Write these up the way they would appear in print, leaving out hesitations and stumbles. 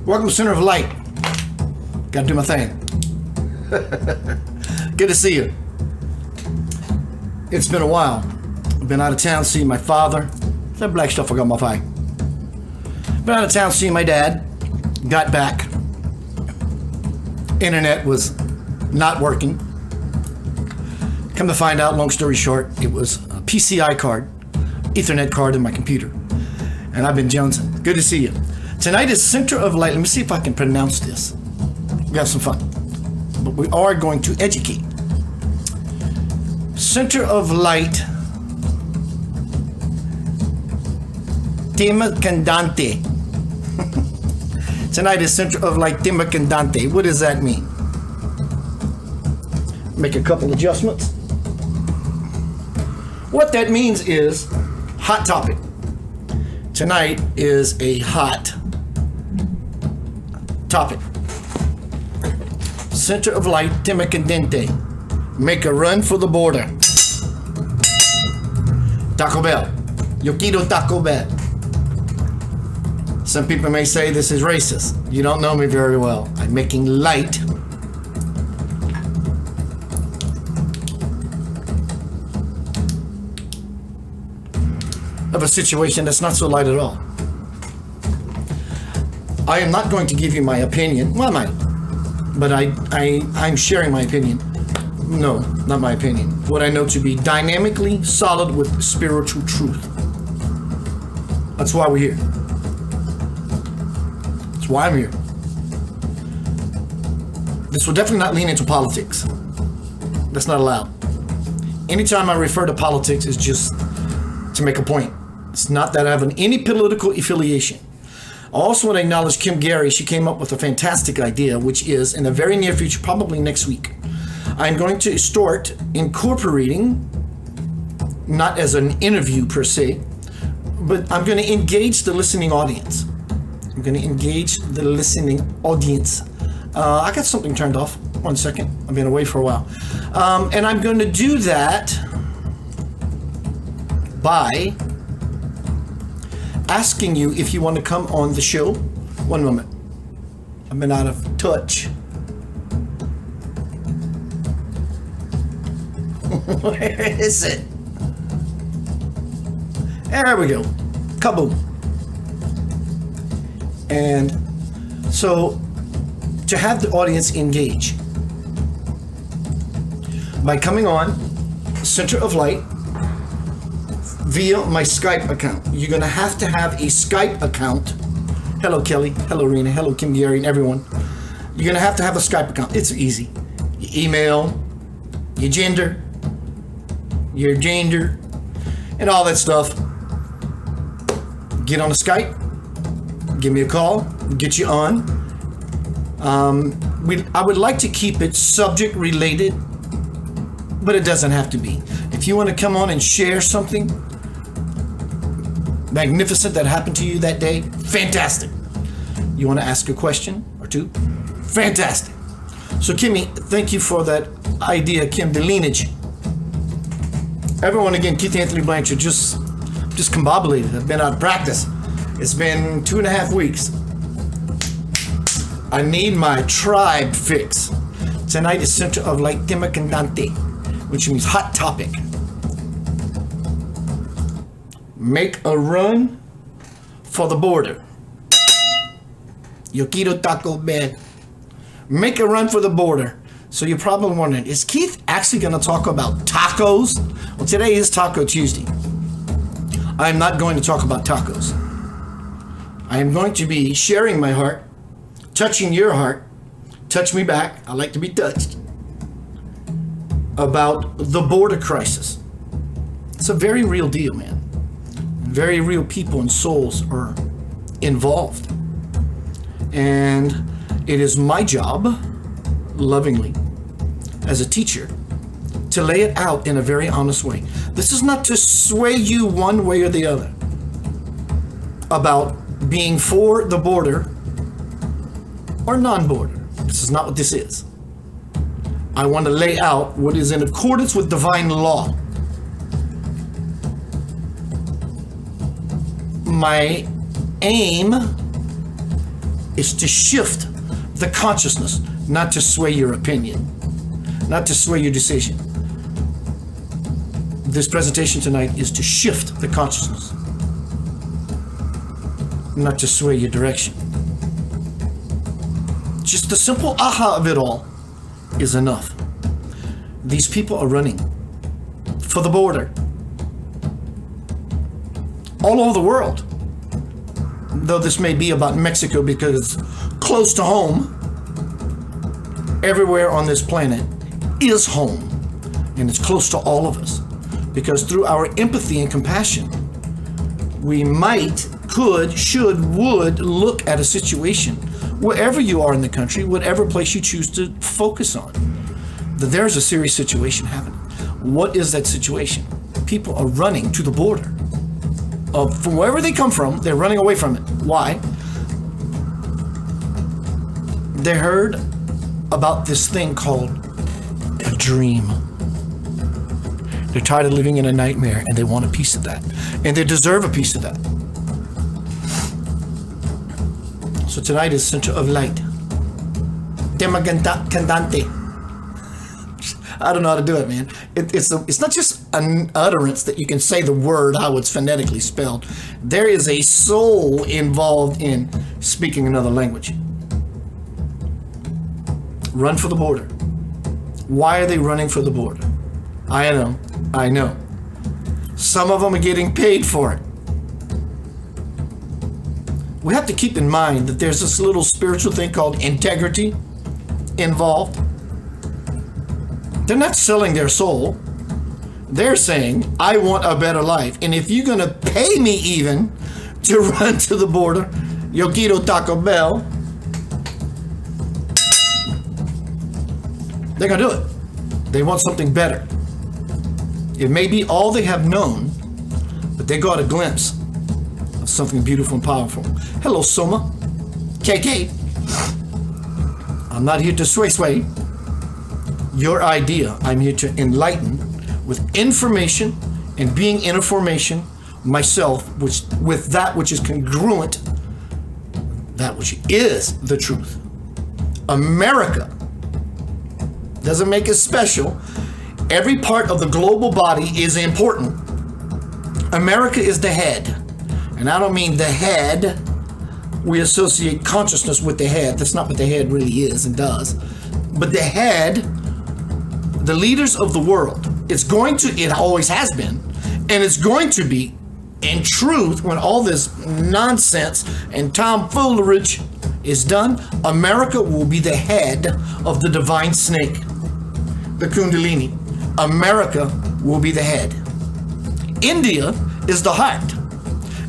Welcome to Center of Light. Gotta do my thing. Good to see you. It's been a while. I've been out of town seeing my father. That black stuff I got in my eye. Been out of town seeing my dad. Got back. Internet was not working. Come to find out, long story short, it was a PCI card, Ethernet card in my computer. And I've been jonesing. Good to see you. Tonight is Center of Light. Let me see if I can pronounce this. We have some fun. But we are going to educate. Center of Light. Tema Candente. Tonight is Center of Light Tema Candente. What does that mean? Make a couple adjustments. What that means is hot topic. Tonight is a hot topic. Center of Light, Tema Candente. Make a run for the border. Taco Bell. Yo quiero Taco Bell. Some people may say this is racist. You don't know me very well. I'm making light of a situation that's not so light at all. I am not going to give you my opinion. Well, I might, but I'm sharing my opinion. No, not my opinion. What I know to be dynamically solid with spiritual truth. That's why we're here. That's why I'm here. This will definitely not lean into politics. That's not allowed. Anytime I refer to politics, it's just to make a point. It's not that I have any political affiliation. I also want to acknowledge Kim Gary. She came up with a fantastic idea, which is in the very near future, probably next week, I'm going to start incorporating, not as an interview per se, but I'm going to engage the listening audience. I'm going to engage the listening audience. I got something turned off. 1 second. I've been away for a while. And I'm going to do that by asking you if you want to come on the show. 1 moment. I've been out of touch. Where is it? There we go. Kaboom. And so to have the audience engage by coming on Center of Light via my Skype account. You're going to have a Skype account. Hello, Kelly. Hello, Rena. Hello, Kim Gary, and everyone. You're going to have a Skype account. It's easy. Your email, your gender, and all that stuff. Get on the Skype. Give me a call. Get you on. I would like to keep it subject related, but it doesn't have to be. If you want to come on and share something magnificent that happened to you that day, fantastic. You want to ask a question or two? Fantastic. So Kimmy, thank you for that idea, Kim, the lineage. Everyone again, Keith Anthony Blanchard, just combobulated. I've been out of practice. It's been 2.5 weeks. I need my tribe fix. Tonight is Center of Light Tema Candente, which means hot topic. Make a run for the border. Yo quiero Taco Bell. Make a run for the border. So you're probably wondering, is Keith actually going to talk about tacos? Well, today is Taco Tuesday. I'm not going to talk about tacos. I am going to be sharing my heart, touching your heart, touch me back, I like to be touched, about the border crisis. It's a very real deal, man. Very real people and souls are involved. And it is my job, lovingly, as a teacher, to lay it out in a very honest way. This is not to sway you one way or the other about being for the border or non-border. This is not what this is. I want to lay out what is in accordance with divine law. My aim is to shift the consciousness, not to sway your opinion, not to sway your decision. This presentation tonight is to shift the consciousness, not to sway your direction. Just the simple aha of it all is enough. These people are running for the border all over the world. Though this may be about Mexico because it's close to home, everywhere on this planet is home, and it's close to all of us. Because through our empathy and compassion, we might, could, should, would look at a situation, wherever you are in the country, whatever place you choose to focus on, that there's a serious situation happening. What is that situation? People are running to the border. From wherever they come from, they're running away from it. Why? They heard about this thing called a dream. They're tired of living in a nightmare, and they want a piece of that. And they deserve a piece of that. So tonight is Center of Light. Tema Candente. I don't know how to do it, man. It's not just an utterance that you can say the word how it's phonetically spelled. There is a soul involved in speaking another language. Run for the border. Why are they running for the border? I know. Some of them are getting paid for it. We have to keep in mind that there's this little spiritual thing called integrity involved. They're not selling their soul. They're saying, I want a better life. And if you're going to pay me even to run to the border, yo quiero Taco Bell, they're going to do it. They want something better. It may be all they have known, but they got a glimpse of something beautiful and powerful. Hello, Soma. KK. I'm not here to sway your idea. I'm here to enlighten with information and being in a formation myself, which with that which is congruent, that which is the truth. America doesn't make us special. Every part of the global body is important. America is the head. And I don't mean the head. We associate consciousness with the head. That's not what the head really is and does. But the head, the leaders of the world, it always has been, and it's going to be, in truth, when all this nonsense and tomfoolery is done, America will be the head of the divine snake, the Kundalini. America will be the head. India is the heart,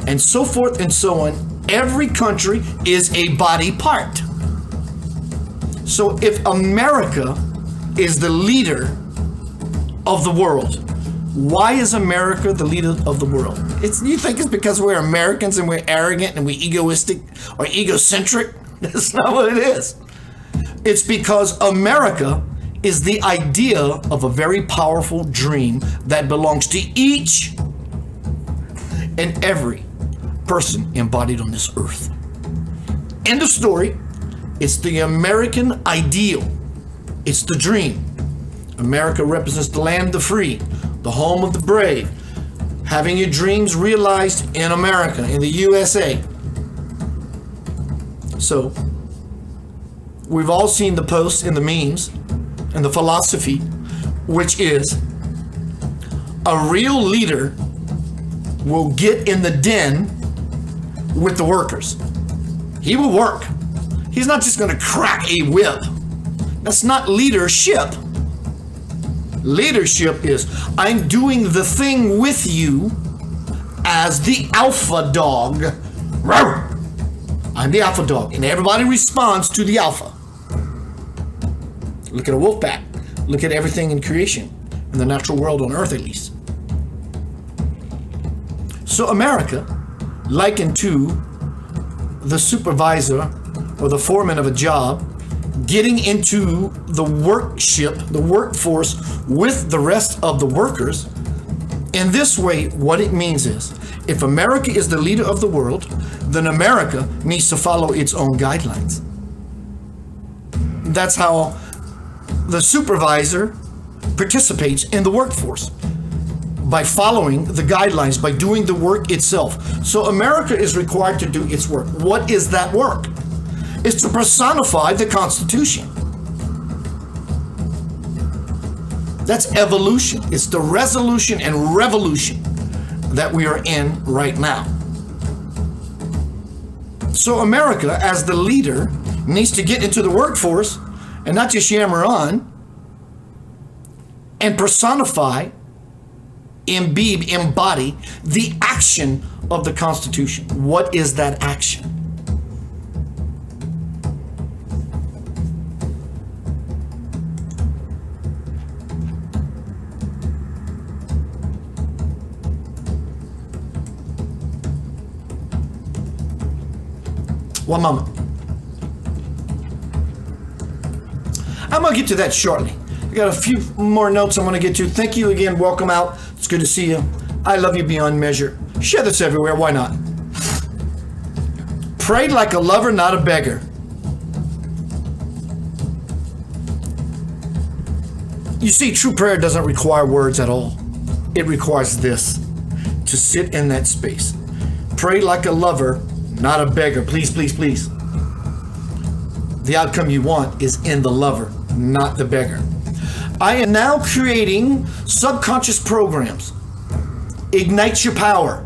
and so forth and so on. Every country is a body part. So if America is the leader of the world, why is America the leader of the world? You think it's because we're Americans and we're arrogant and we're egoistic or egocentric? That's not what it is. It's because America is the idea of a very powerful dream that belongs to each and every person embodied on this earth. End of story. It's the American ideal. It's the dream. America represents the land of the free, the home of the brave. Having your dreams realized in America, in the USA. So, we've all seen the posts and the memes and the philosophy, which is a real leader will get in the den with the workers. He will work. He's not just going to crack a whip. That's not leadership. Leadership is, I'm doing the thing with you as the alpha dog. I'm the alpha dog, and everybody responds to the alpha. Look at a wolf pack. Look at everything in creation, in the natural world on earth at least. So America, likened to the supervisor or the foreman of a job, getting into the workforce with the rest of the workers, In this way, what it means is, if America is the leader of the world, then America needs to follow its own guidelines. That's how the supervisor participates in the workforce, by following the guidelines, by doing the work itself. So America is required to do its work. What is that work? It's to personify the Constitution. That's evolution. It's the resolution and revolution that we are in right now. So America, as the leader, needs to get into the workforce and not just yammer on, and personify, embody the action of the Constitution. What is that action? One moment. I'm going to get to that shortly. I got a few more notes I want to get to. Thank you again. Welcome out. It's good to see you. I love you beyond measure. Share this everywhere. Why not? Pray like a lover, not a beggar. You see, true prayer doesn't require words at all. It requires this, to sit in that space. Pray like a lover, not a beggar. Please, please, please. The outcome you want is in the lover, not the beggar. I am now creating subconscious programs. Ignite your power.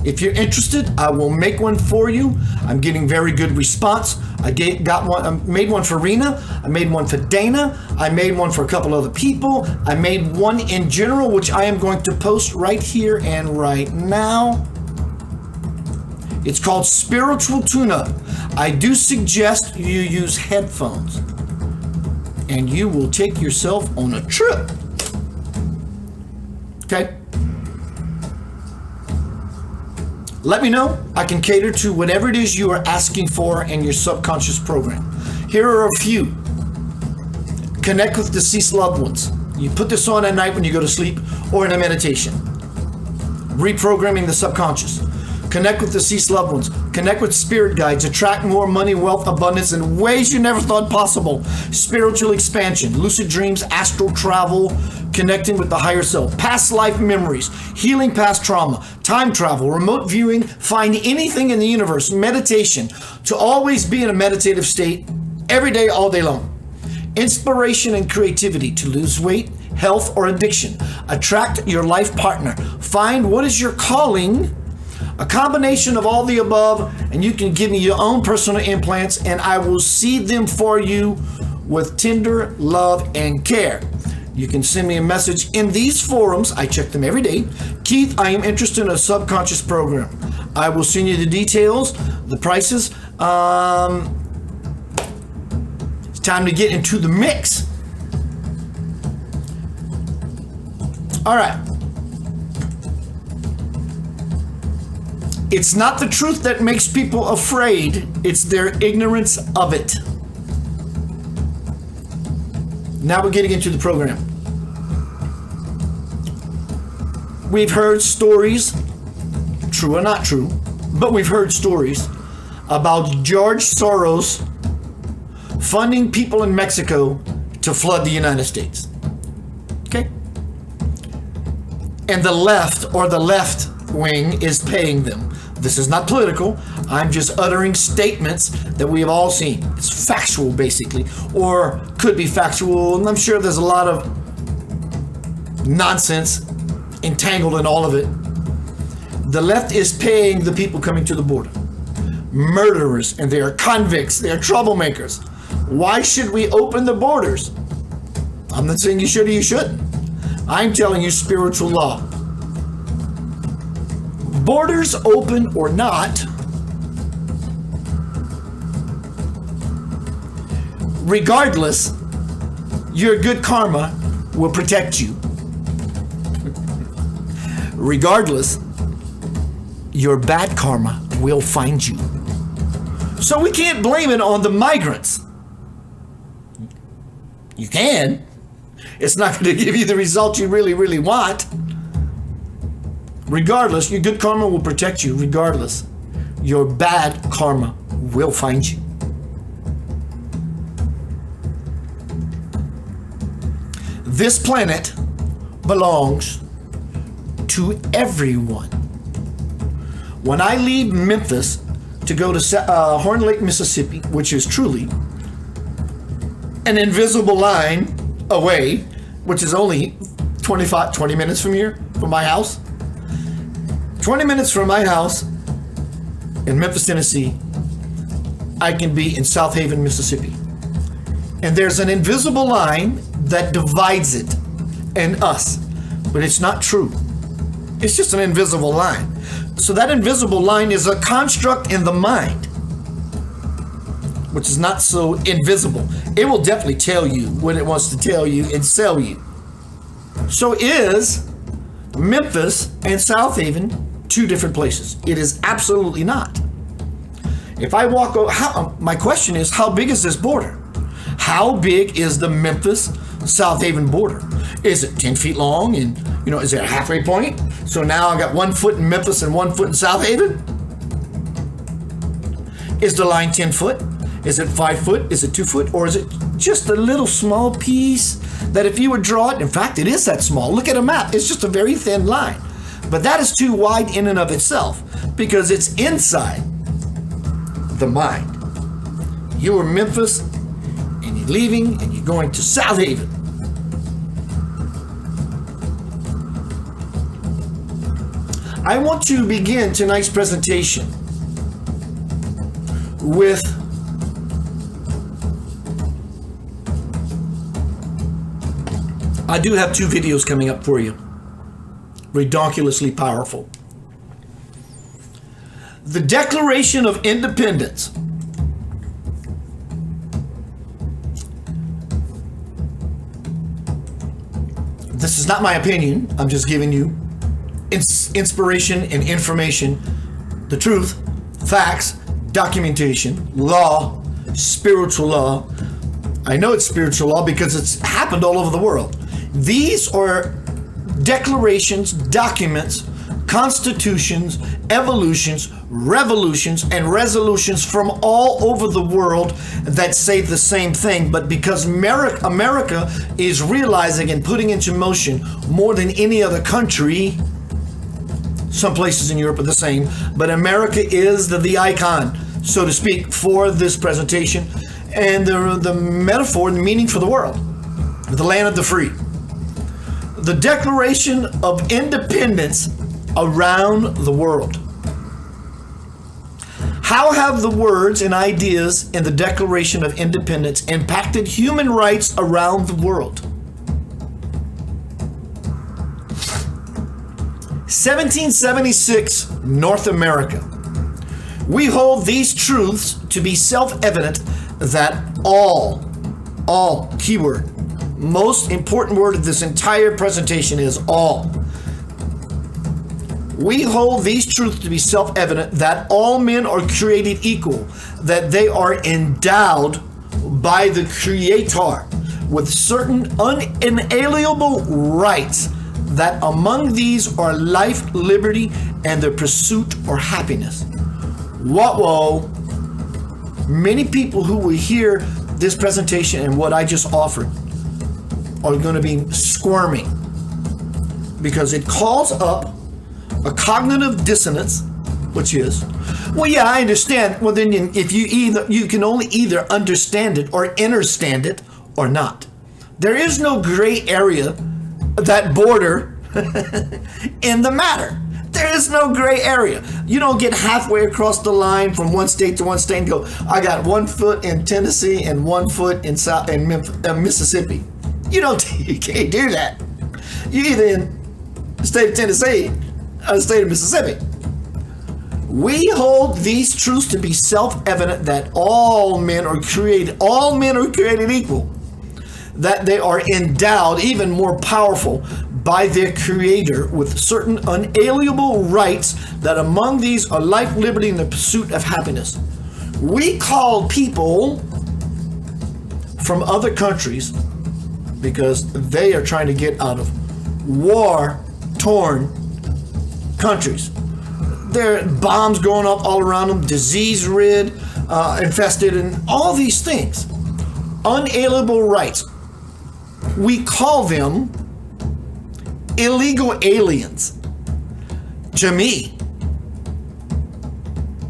If you're interested, I will make one for you. I'm getting very good response. I made one for Rena. I made one for Dana. I made one for a couple other people. I made one in general, which I am going to post right here and right now. It's called Spiritual Tune-Up. I do suggest you use headphones, and you will take yourself on a trip. Okay? Let me know. I can cater to whatever it is you are asking for in your subconscious program. Here are a few. Connect with deceased loved ones. You put this on at night when you go to sleep or in a meditation. Reprogramming the subconscious. Connect with deceased loved ones. Connect with spirit guides. Attract more money, wealth, abundance in ways you never thought possible. Spiritual expansion, lucid dreams, astral travel, connecting with the higher self, past life memories, healing past trauma, time travel, remote viewing, find anything in the universe, meditation, to always be in a meditative state every day, all day long. Inspiration and creativity to lose weight, health, or addiction. Attract your life partner. Find what is your calling. A combination of all the above, and you can give me your own personal implants, and I will seed them for you with tender love and care. You can send me a message in these forums. I check them every day. Keith, I am interested in a subconscious program. I will send you the details, the prices. It's time to get into the mix. All right. It's not the truth that makes people afraid, it's their ignorance of it. Now we're getting into the program. We've heard stories, true or not true, but we've heard stories about George Soros funding people in Mexico to flood the United States. Okay? And the left, or the left wing, is paying them. This is not political. I'm just uttering statements that we have all seen. It's factual, basically, or could be factual, and I'm sure there's a lot of nonsense entangled in all of it. The left is paying the people coming to the border. Murderers, and they are convicts, they are troublemakers. Why should we open the borders? I'm not saying you should or you shouldn't. I'm telling you spiritual law. Borders open or not, regardless, your good karma will protect you. Regardless, your bad karma will find you. So we can't blame it on the migrants. You can. It's not going to give you the result you really, really want. Regardless, your good karma will protect you. Regardless, your bad karma will find you. This planet belongs to everyone. When I leave Memphis to go to Horn Lake, Mississippi, which is truly an invisible line away, which is only 20 minutes from here, from my house. 20 minutes from my house in Memphis, Tennessee, I can be in South Haven, Mississippi. And there's an invisible line that divides it and us, but it's not true. It's just an invisible line. So that invisible line is a construct in the mind, which is not so invisible. It will definitely tell you what it wants to tell you and sell you. So is Memphis and South Haven two different places? It is absolutely not. If I walk over, my question is, how big is this border? How big is the Memphis-South Haven border? Is it 10 feet long? And, is it a halfway point? So now I got 1 foot in Memphis and 1 foot in South Haven? Is the line 10 foot? Is it 5 foot? Is it 2 foot? Or is it just a little small piece that if you would draw it, in fact, it is that small. Look at a map. It's just a very thin line. But that is too wide in and of itself because it's inside the mind. You are Memphis and you're leaving and you're going to South Haven. I want to begin tonight's presentation with I do have 2 videos coming up for you. Redonkulously powerful. The Declaration of Independence. This is not my opinion. I'm just giving you inspiration and information, the truth, facts, documentation, law, spiritual law. I know it's spiritual law because it's happened all over the world. These are declarations, documents, constitutions, evolutions, revolutions, and resolutions from all over the world that say the same thing. But because America is realizing and putting into motion more than any other country, some places in Europe are the same, but America is the icon, so to speak, for this presentation and the metaphor and the meaning for the world, the land of the free. The Declaration of Independence around the world. How have the words and ideas in the Declaration of Independence impacted human rights around the world? 1776, North America. We hold these truths to be self-evident that all, keyword, most important word of this entire presentation is all. We hold these truths to be self-evident that all men are created equal, that they are endowed by the Creator with certain unalienable rights, that among these are life, liberty, and the pursuit or happiness. Whoa. Many people who will hear this presentation and what I just offered are going to be squirming because it calls up a cognitive dissonance, which is, well, yeah, I understand. Well, then if you can only either understand it or understand it or not. There is no gray area, that border in the matter. There is no gray area. You don't get halfway across the line from one state to one state and go, I got 1 foot in Tennessee and 1 foot in Mississippi. You can't do that. You either in the state of Tennessee or the state of Mississippi. We hold these truths to be self-evident that all men are created equal, that they are endowed even more powerful by their Creator with certain unalienable rights, that among these are life, liberty, and the pursuit of happiness. We call people from other countries, because they are trying to get out of war-torn countries. There are bombs going off all around them, disease-rid, infested, and all these things. Unalienable rights. We call them illegal aliens. To me,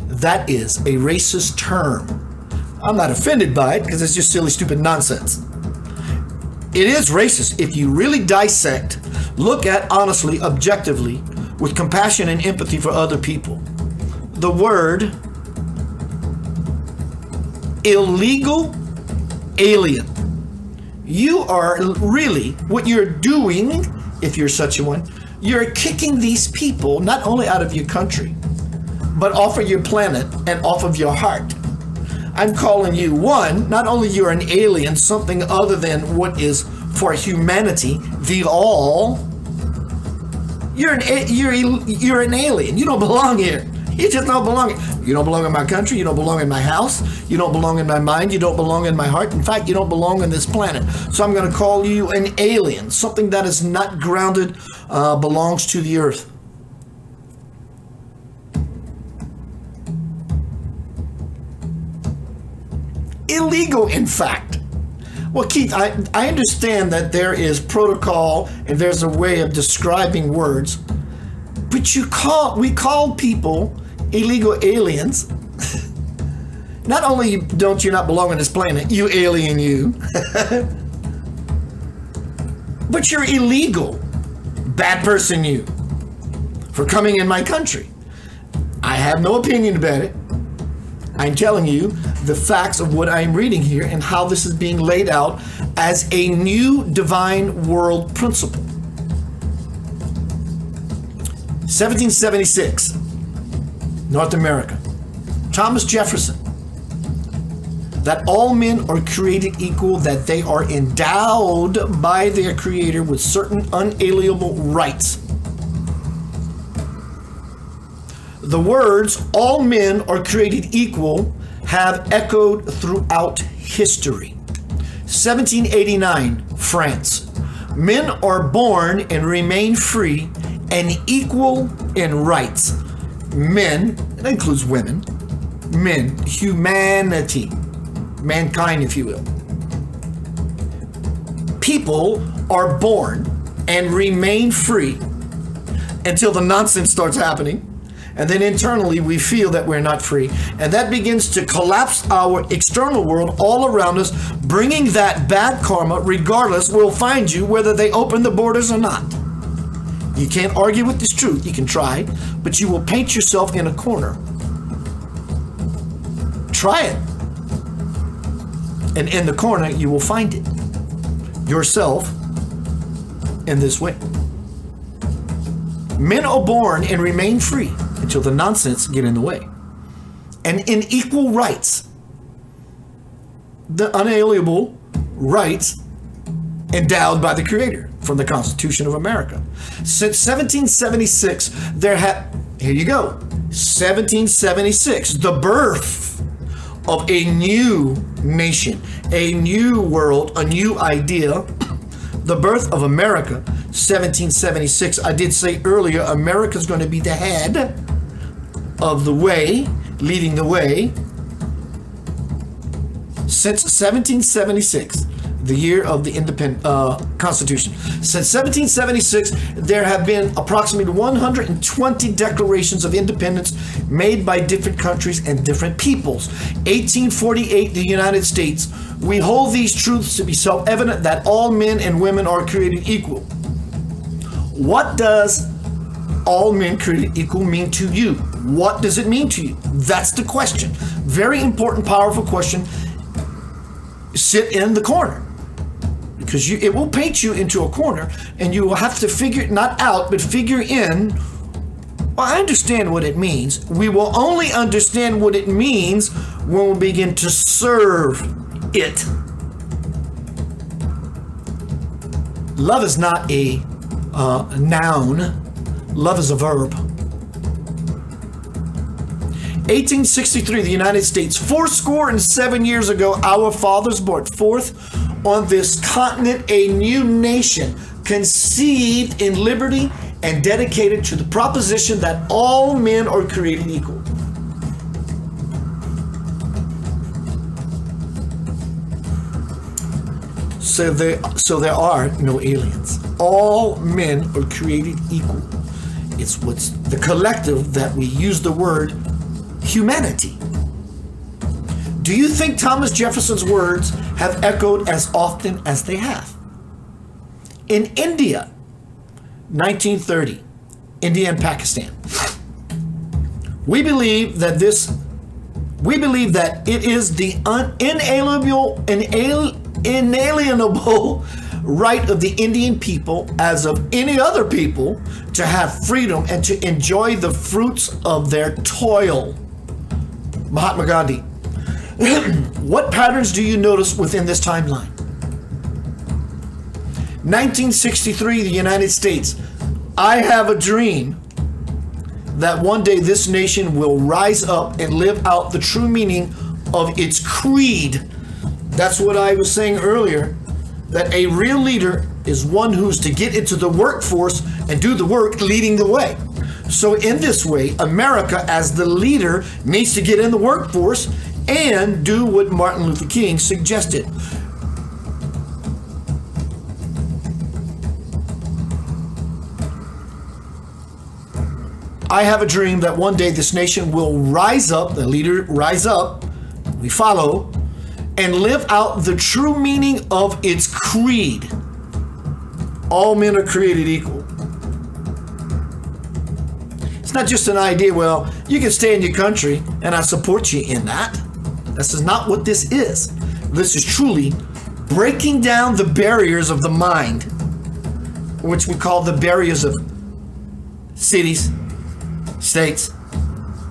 that is a racist term. I'm not offended by it because it's just silly, stupid nonsense. It is racist if you really dissect, look at honestly, objectively, with compassion and empathy for other people. The word illegal alien. You are really, what you're doing, if you're such a one, you're kicking these people not only out of your country, but off of your planet and off of your heart. I'm calling you, one, not only you're an alien, something other than what is for humanity, the all. You're an alien. You don't belong here. You just don't belong here. You don't belong in my country. You don't belong in my house. You don't belong in my mind. You don't belong in my heart. In fact, you don't belong on this planet. So I'm going to call you an alien. Something that is not grounded, belongs to the earth. Illegal, in fact. Well, Keith, I understand that there is protocol and there's a way of describing words, but we call people illegal aliens. Not only don't you not belong on this planet, you alien you, but you're illegal, bad person you, for coming in my country. I have no opinion about it. I'm telling you the facts of what I'm reading here and how this is being laid out as a new divine world principle. 1776, North America. Thomas Jefferson. That all men are created equal, that they are endowed by their Creator with certain unalienable rights. The words, all men are created equal, have echoed throughout history. 1789, France. Men are born and remain free and equal in rights. Men, that includes women, men, humanity, mankind, if you will. People are born and remain free until the nonsense starts happening. And then internally, we feel that we're not free. And that begins to collapse our external world all around us, bringing that bad karma, regardless, will find you whether they open the borders or not. You can't argue with this truth. You can try, but you will paint yourself in a corner. Try it. And in the corner, you will find it. Yourself in this way. Men are born and remain free until the nonsense get in the way. And in equal rights, the unalienable rights endowed by the Creator from the Constitution of America. Since 1776, here you go, 1776, the birth of a new nation, a new world, a new idea, the birth of America. 1776. I did say earlier, America's going to be the head of the way, leading the way. Since 1776, the year of the independent Constitution. Since 1776, there have been approximately 120 declarations of independence made by different countries and different peoples. 1848, the United States. We hold these truths to be self-evident that all men and women are created equal. What does all men created equal mean to you? What does it mean to you? That's the question. Very important, powerful question. Sit in the corner, because it will paint you into a corner, and you will have to figure, not out, but figure in. Well, I understand what it means. We will only understand what it means when we begin to serve it. Love is not a noun. Love is a verb. 1863, the United States. 7 years ago, our fathers brought forth on this continent a new nation, conceived in liberty and dedicated to the proposition that all men are created equal. So there are no aliens. All men are created equal. It's what's the collective that we use the word humanity. Do you think Thomas Jefferson's words have echoed as often as they have? In India, 1930, India and Pakistan. We believe that it is the inalienable right of the Indian people, as of any other people, to have freedom and to enjoy the fruits of their toil. Mahatma Gandhi. What patterns do you notice within this timeline? 1963, the United States. I have a dream that one day this nation will rise up and live out the true meaning of its creed. That's what I was saying earlier, that a real leader is one who's to get into the workforce and do the work, leading the way. So in this way, America as the leader needs to get in the workforce and do what Martin Luther King suggested. I have a dream that one day this nation will rise up, the leader rise up, we follow, and live out the true meaning of its creed. All men are created equal. It's not just an idea, well, you can stay in your country and I support you in that. This is not what this is. This is truly breaking down the barriers of the mind, which we call the barriers of cities, states,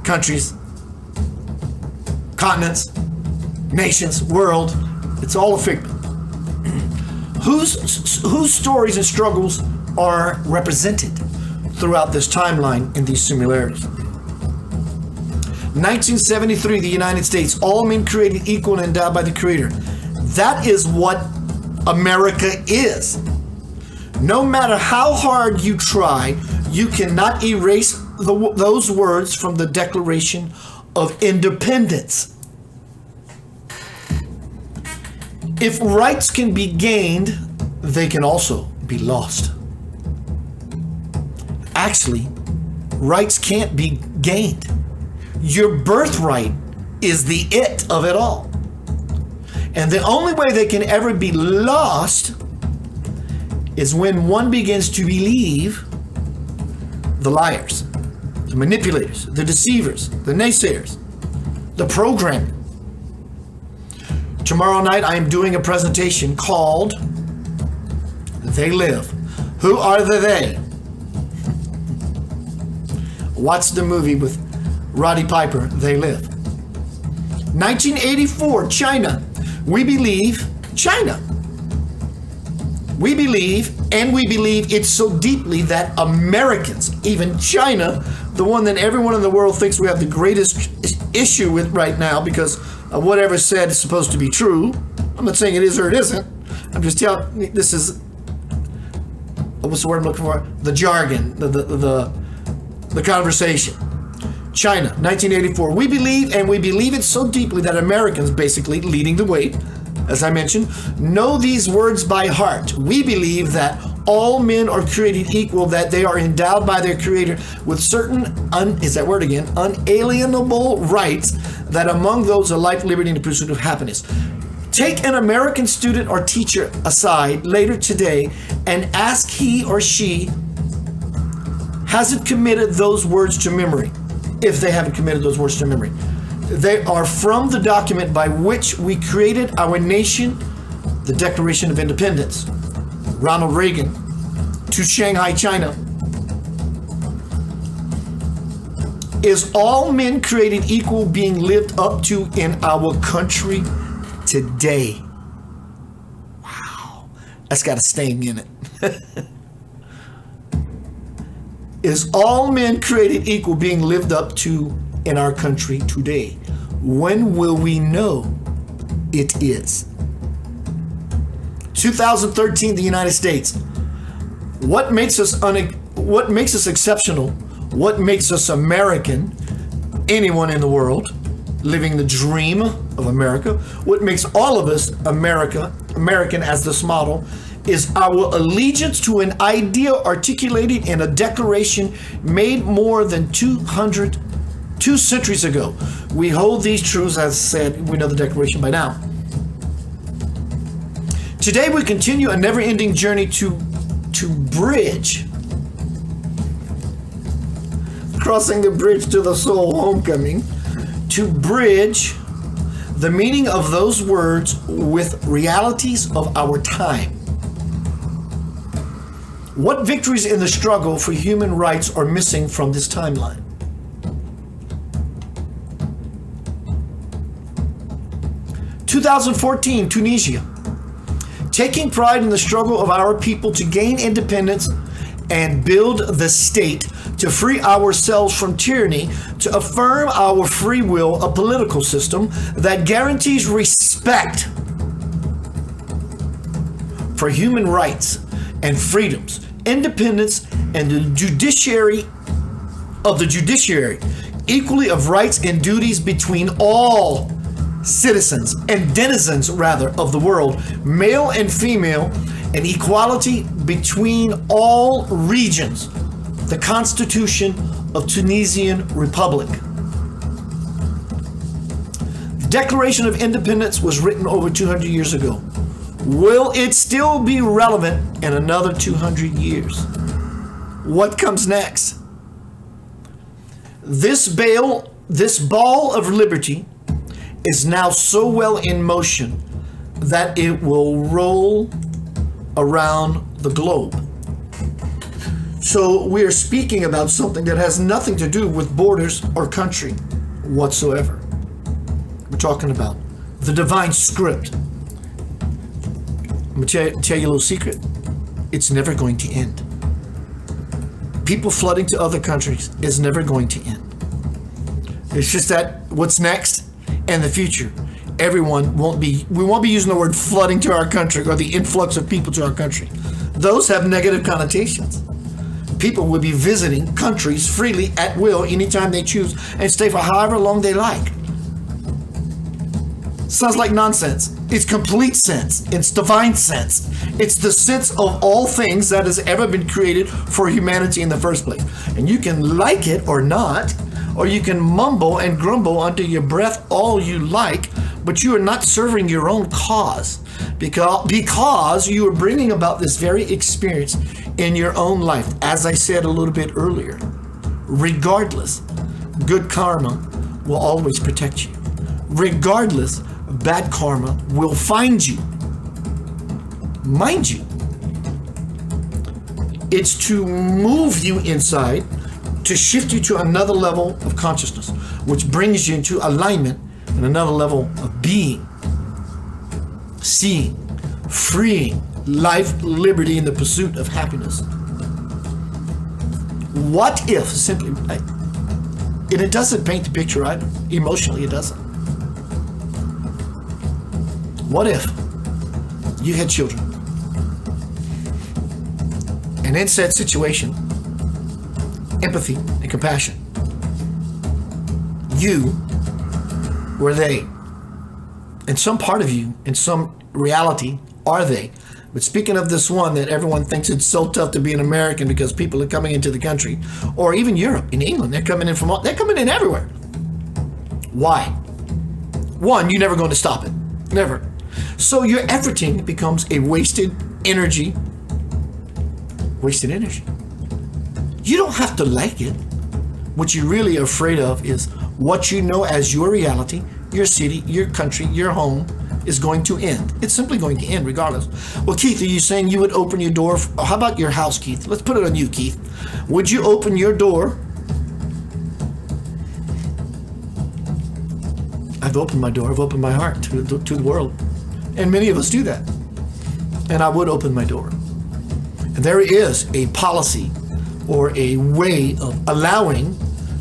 countries, continents, nations, world. It's all a figment. Whose stories and struggles are represented throughout this timeline in these similarities? 1973, the United States, all men created equal and endowed by the Creator. That is what America is. No matter how hard you try, you cannot erase those words from the Declaration of Independence. If rights can be gained, they can also be lost. Actually, rights can't be gained. Your birthright is the it of it all. And the only way they can ever be lost is when one begins to believe the liars, the manipulators, the deceivers, the naysayers, the programming. Tomorrow night I am doing a presentation called They Live. Who are the they? Watch the movie with Roddy Piper, They Live. 1984, China. We believe China. We believe, and we believe it so deeply that Americans, even China, the one that everyone in the world thinks we have the greatest issue with right now because of whatever said is supposed to be true. I'm not saying it is or it isn't. I'm just telling, this is, what's the word I'm looking for? The jargon, the conversation. China, 1984. We believe, and we believe it so deeply that Americans, basically leading the way, as I mentioned, know these words by heart. We believe that all men are created equal, that they are endowed by their Creator with certain, unalienable rights, that among those are life, liberty, and the pursuit of happiness. Take an American student or teacher aside later today and ask he or she, has it committed those words to memory? If they haven't committed those words to memory. They are from the document by which we created our nation, the Declaration of Independence. Ronald Reagan to Shanghai, China. Is all men created equal being lived up to in our country today? Wow, that's got a sting in it. Is all men created equal being lived up to in our country today? When will we know it is? 2013, the United States. What makes us what makes us exceptional, what makes us American, anyone in the world living the dream of America, what makes all of us American as this model, is our allegiance to an idea articulated in a declaration made more than 2 centuries ago. We hold these truths, as said, we know the declaration by now. Today we continue a never-ending journey to bridge, crossing the bridge to the soul homecoming, to bridge the meaning of those words with realities of our time. What victories in the struggle for human rights are missing from this timeline? (2014) Tunisia. Taking pride in the struggle of our people to gain independence and build the state, to free ourselves from tyranny, to affirm our free will, a political system that guarantees respect for human rights and freedoms, independence, and the judiciary, equally of rights and duties between all citizens and denizens, rather, of the world, male and female, and equality between all regions. The Constitution of Tunisian Republic. The Declaration of Independence was written over 200 years ago. Will it still be relevant in another 200 years? What comes next? This ball of liberty is now so well in motion that it will roll around the globe. So we are speaking about something that has nothing to do with borders or country whatsoever. We're talking about the divine script. I'm going to tell you a little secret. It's never going to end. People flooding to other countries is never going to end. It's just that what's next and the future. We won't be using the word flooding to our country or the influx of people to our country. Those have negative connotations. People will be visiting countries freely at will anytime they choose and stay for however long they like. Sounds like nonsense. It's complete sense. It's divine sense. It's the sense of all things that has ever been created for humanity in the first place. And you can like it or not, or you can mumble and grumble under your breath all you like, but you are not serving your own cause because you are bringing about this very experience in your own life. As I said a little bit earlier, regardless, good karma will always protect you. Regardless, bad karma will find you. Mind you, it's to move you inside, to shift you to another level of consciousness, which brings you into alignment and another level of being, seeing, freeing, life, liberty, and the pursuit of happiness. What if, simply, and it doesn't paint the picture either. Emotionally, it doesn't. What if you had children, and in said situation, empathy and compassion, you were they, and some part of you, in some reality, are they. But speaking of this one that everyone thinks it's so tough to be an American because people are coming into the country, or even Europe, in England, they're coming in everywhere. Why? One, you're never going to stop it. Never. So your efforting becomes a wasted energy. You don't have to like it. What you're really afraid of is what you know as your reality, your city, your country, your home is going to end. It's simply going to end regardless. Well, Keith, are you saying you would open your door? How about your house, Keith? Let's put it on you, Keith. Would you open your door? I've opened my door. I've opened my heart to the world. And many of us do that. And I would open my door. And there is a policy or a way of allowing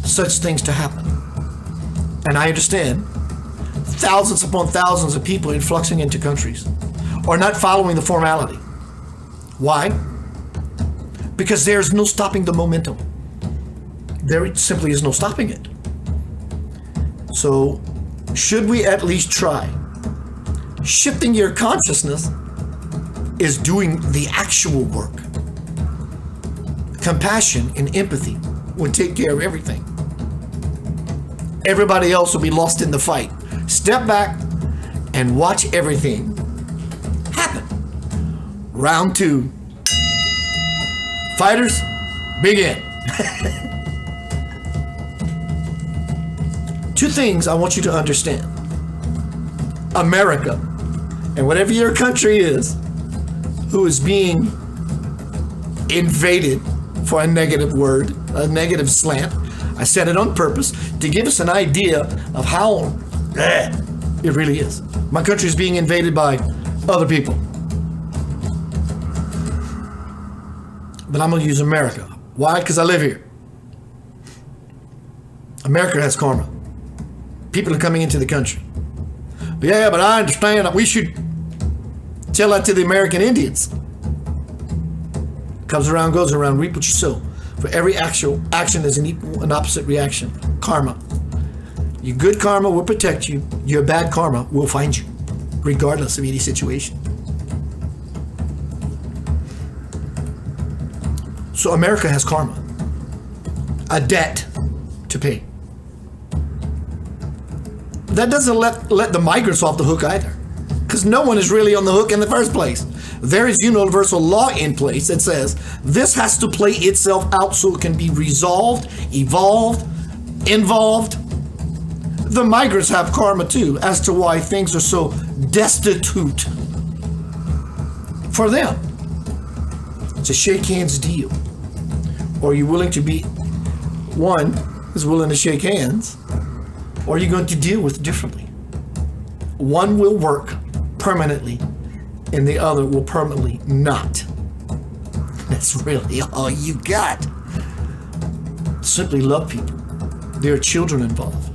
such things to happen. And I understand thousands upon thousands of people influxing into countries are not following the formality. Why? because there's no stopping the momentum. There simply is no stopping it. So, should we at least try? Shifting your consciousness is doing the actual work. Compassion and empathy will take care of everything. Everybody else will be lost in the fight. Step back and watch everything happen. Round 2. Fighters, begin. 2 things I want you to understand. America, and whatever your country is, who is being invaded, for a negative word, a negative slant. I said it on purpose to give us an idea of how it really is. My country is being invaded by other people. But I'm going to use America. Why? Because I live here. America has karma. People are coming into the country. Yeah, but I understand that we should tell that to the American Indians. Comes around, goes around, reap what you sow. For every actual action is an equal and opposite reaction. Karma. Your good karma will protect you. Your bad karma will find you, regardless of any situation. So America has karma. A debt to pay. That doesn't let the migrants off the hook either, because no one is really on the hook in the first place. There is universal law in place that says this has to play itself out so it can be resolved, evolved, involved. The migrants have karma too as to why things are so destitute for them. It's a shake hands deal. Or are you willing to be one who's willing to shake hands, or are you going to deal with it differently? One will work permanently and the other will permanently not. That's really all you got. Simply love people. There are children involved.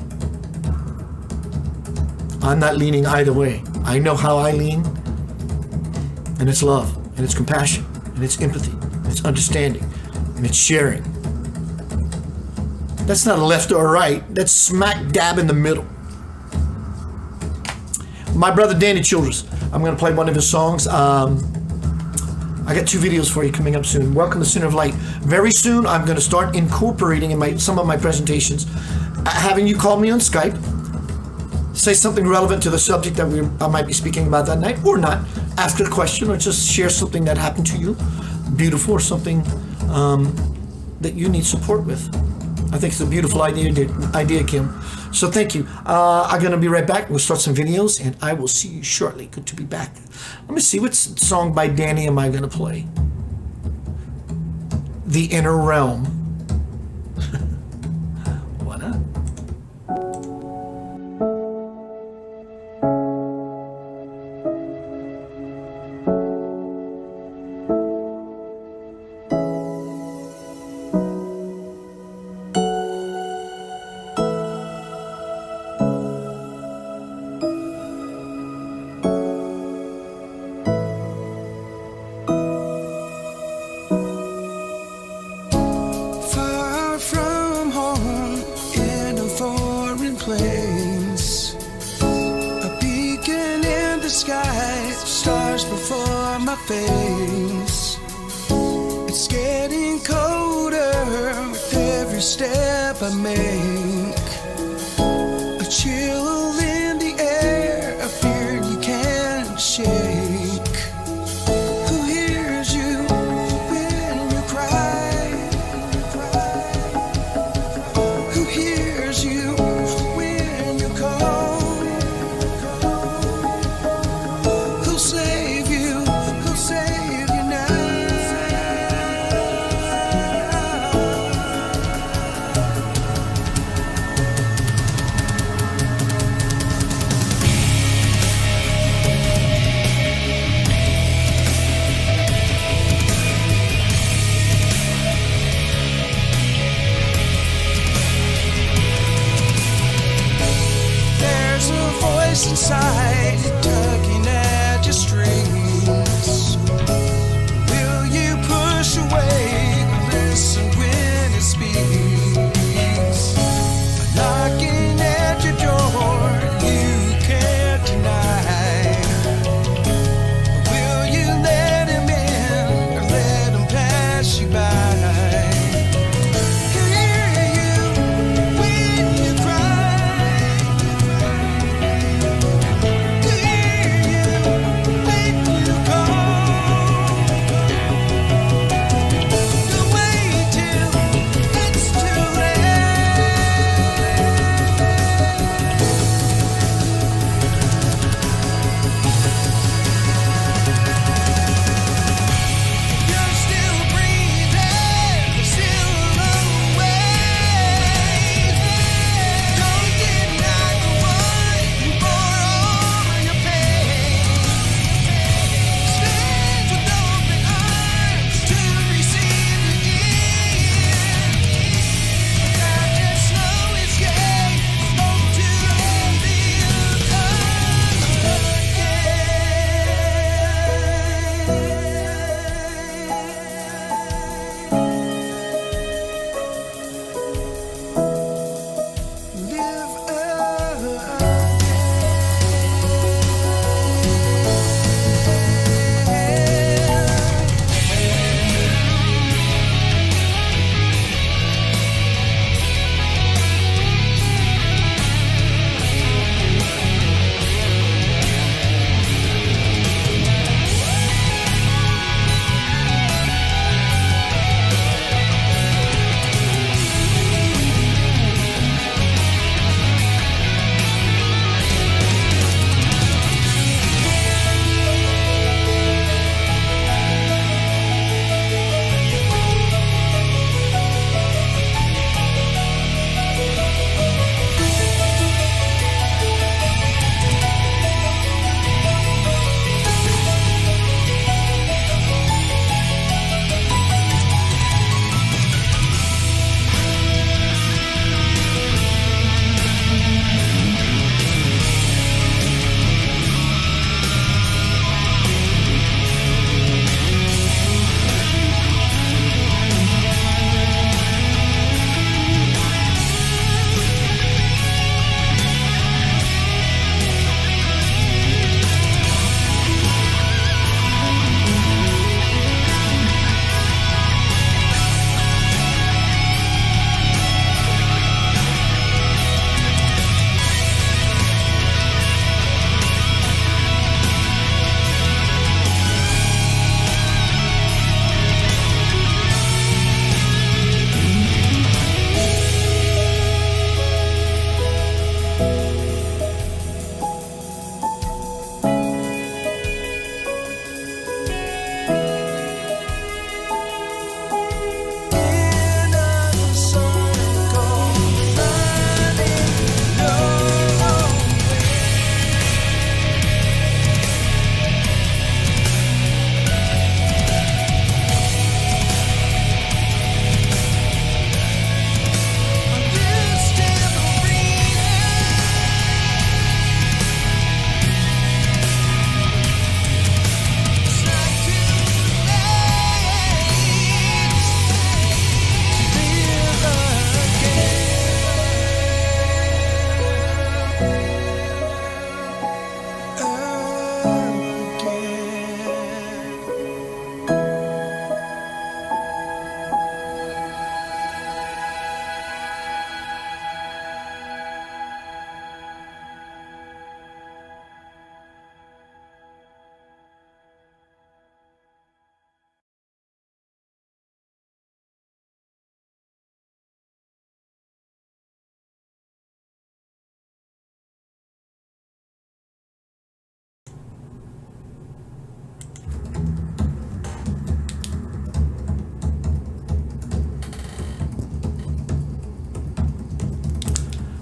I'm not leaning either way. I know how I lean, and it's love, and it's compassion, and it's empathy, and it's understanding, and it's sharing. That's not a left or a right. That's smack dab in the middle. My brother Danny Childress, I'm going to play one of his songs. I got 2 videos for you coming up soon. Welcome to Center of Light. Very soon, I'm going to start incorporating in some of my presentations, having you call me on Skype, say something relevant to the subject that I might be speaking about that night, or not. Ask a question, or just share something that happened to you, beautiful, or something that you need support with. I think it's a beautiful idea, Kim. So thank you. I'm going to be right back. We'll start some videos, and I will see you shortly. Good to be back. Let me see, what song by Danny am I going to play? The Inner Realm. Why not? Face. It's getting colder with every step I make. A chill in the air, a fear you can't shake. Who hears you when you cry? Who hears you when you call? Who'll save you? Save you now. There's a voice inside tugging at your strings. Will you push away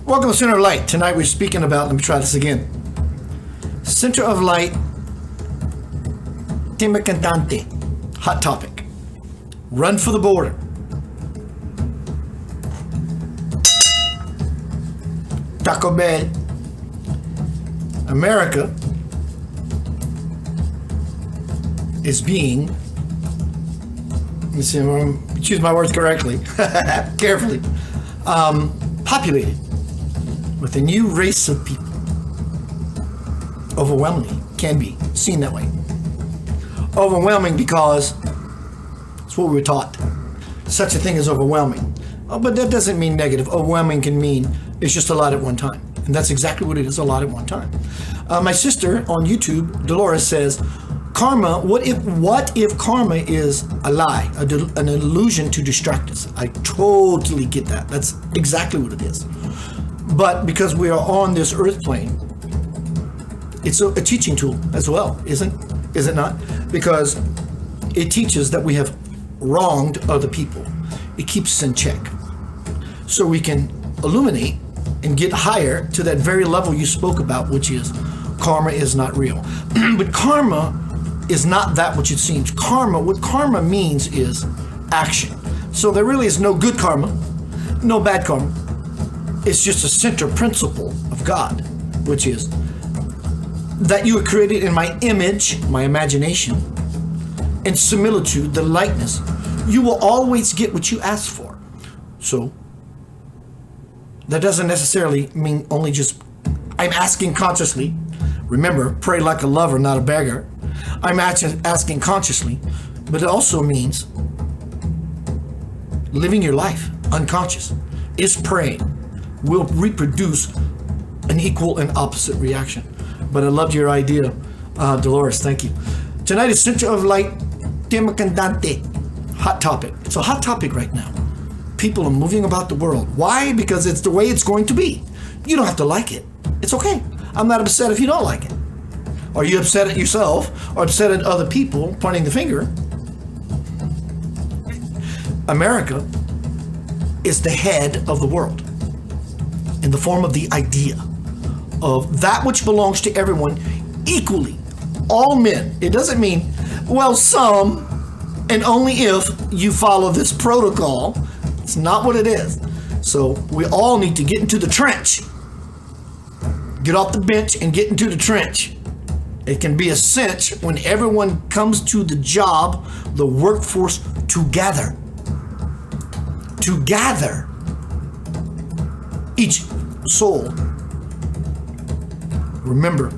Welcome to Center of Light. Tonight we're speaking about, let me try this again. Center of Light, Tema, Candente, hot topic. Run for the border. Taco Bell. America is being, let me see, choose my words correctly, carefully, populated with a new race of people. Overwhelmingly can be seen that way. Overwhelming because it's what we were taught. Such a thing as overwhelming. Oh, but that doesn't mean negative. Overwhelming can mean it's just a lot at one time. And that's exactly what it is, a lot at one time. My sister on YouTube, Dolores, says, karma, what if karma is a lie, an illusion to distract us? I totally get that. That's exactly what it is. But because we are on this earth plane, it's a teaching tool as well, is it not? Because it teaches that we have wronged other people. It keeps us in check. So we can illuminate and get higher to that very level you spoke about, which is karma is not real. But karma is not that which it seems. What karma means is action. So there really is no good karma, no bad karma. It's just a center principle of God, which is that you were created in my image, my imagination, and similitude, the likeness. You will always get what you ask for. So that doesn't necessarily mean only just, I'm asking consciously. Remember, pray like a lover, not a beggar. I'm asking consciously, but it also means living your life unconscious. Is praying will reproduce an equal and opposite reaction. But I loved your idea, Dolores. Thank you. Tonight is Center of Light, Tema, Candente, hot topic. It's a hot topic right now. People are moving about the world. Why? Because it's the way it's going to be. You don't have to like it. It's okay. I'm not upset if you don't like it. Are you upset at yourself or upset at other people pointing the finger? America is the head of the world in the form of the idea of that which belongs to everyone equally, all men. It doesn't mean, well, some, and only if you follow this protocol. It's not what it is. So we all need to get into the trench. Get off the bench and get into the trench. It can be a cinch when everyone comes to the job, the workforce, together. Together. Each soul. Remember,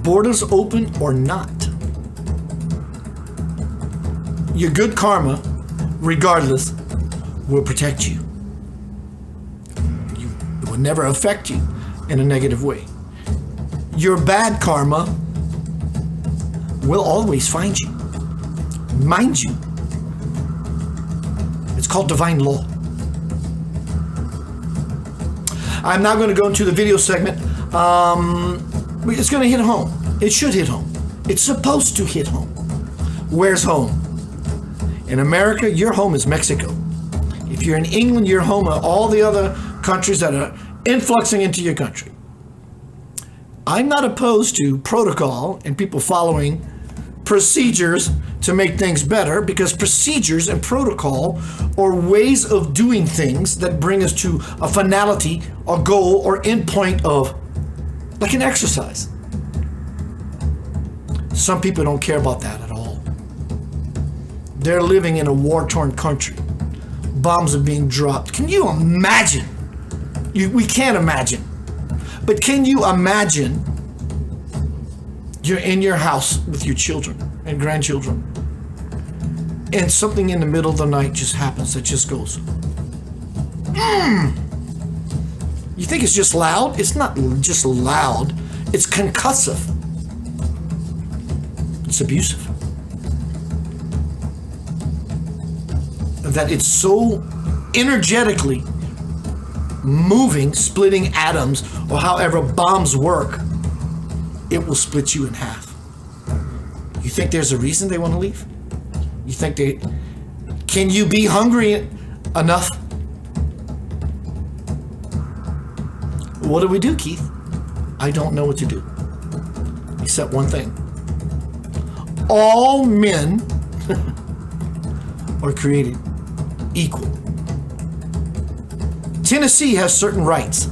borders open or not, your good karma, regardless, will protect you. It will never affect you in a negative way. Your bad karma will always find you. Mind you, it's called divine law. I'm now going to go into the video segment. It's going to hit home. It should hit home. It's supposed to hit home. Where's home? In America, your home is Mexico. If you're in England, your home are all the other countries that are influxing into your country. I'm not opposed to protocol and people following procedures to make things better, because procedures and protocol are ways of doing things that bring us to a finality or goal or endpoint of, like an exercise. Some people don't care about that at all. They're living in a war-torn country. Bombs are being dropped. Can you imagine? We can't imagine. But can you imagine you're in your house with your children and grandchildren, and something in the middle of the night just happens that just goes, You think it's just loud? It's not just loud. It's concussive. It's abusive. That it's so energetically moving, splitting atoms, or however bombs work, it will split you in half. You think there's a reason they want to leave? You think can you be hungry enough what do we do, Keith? I don't know what to do. Except one thing. All men are created equal. Tennessee has certain rights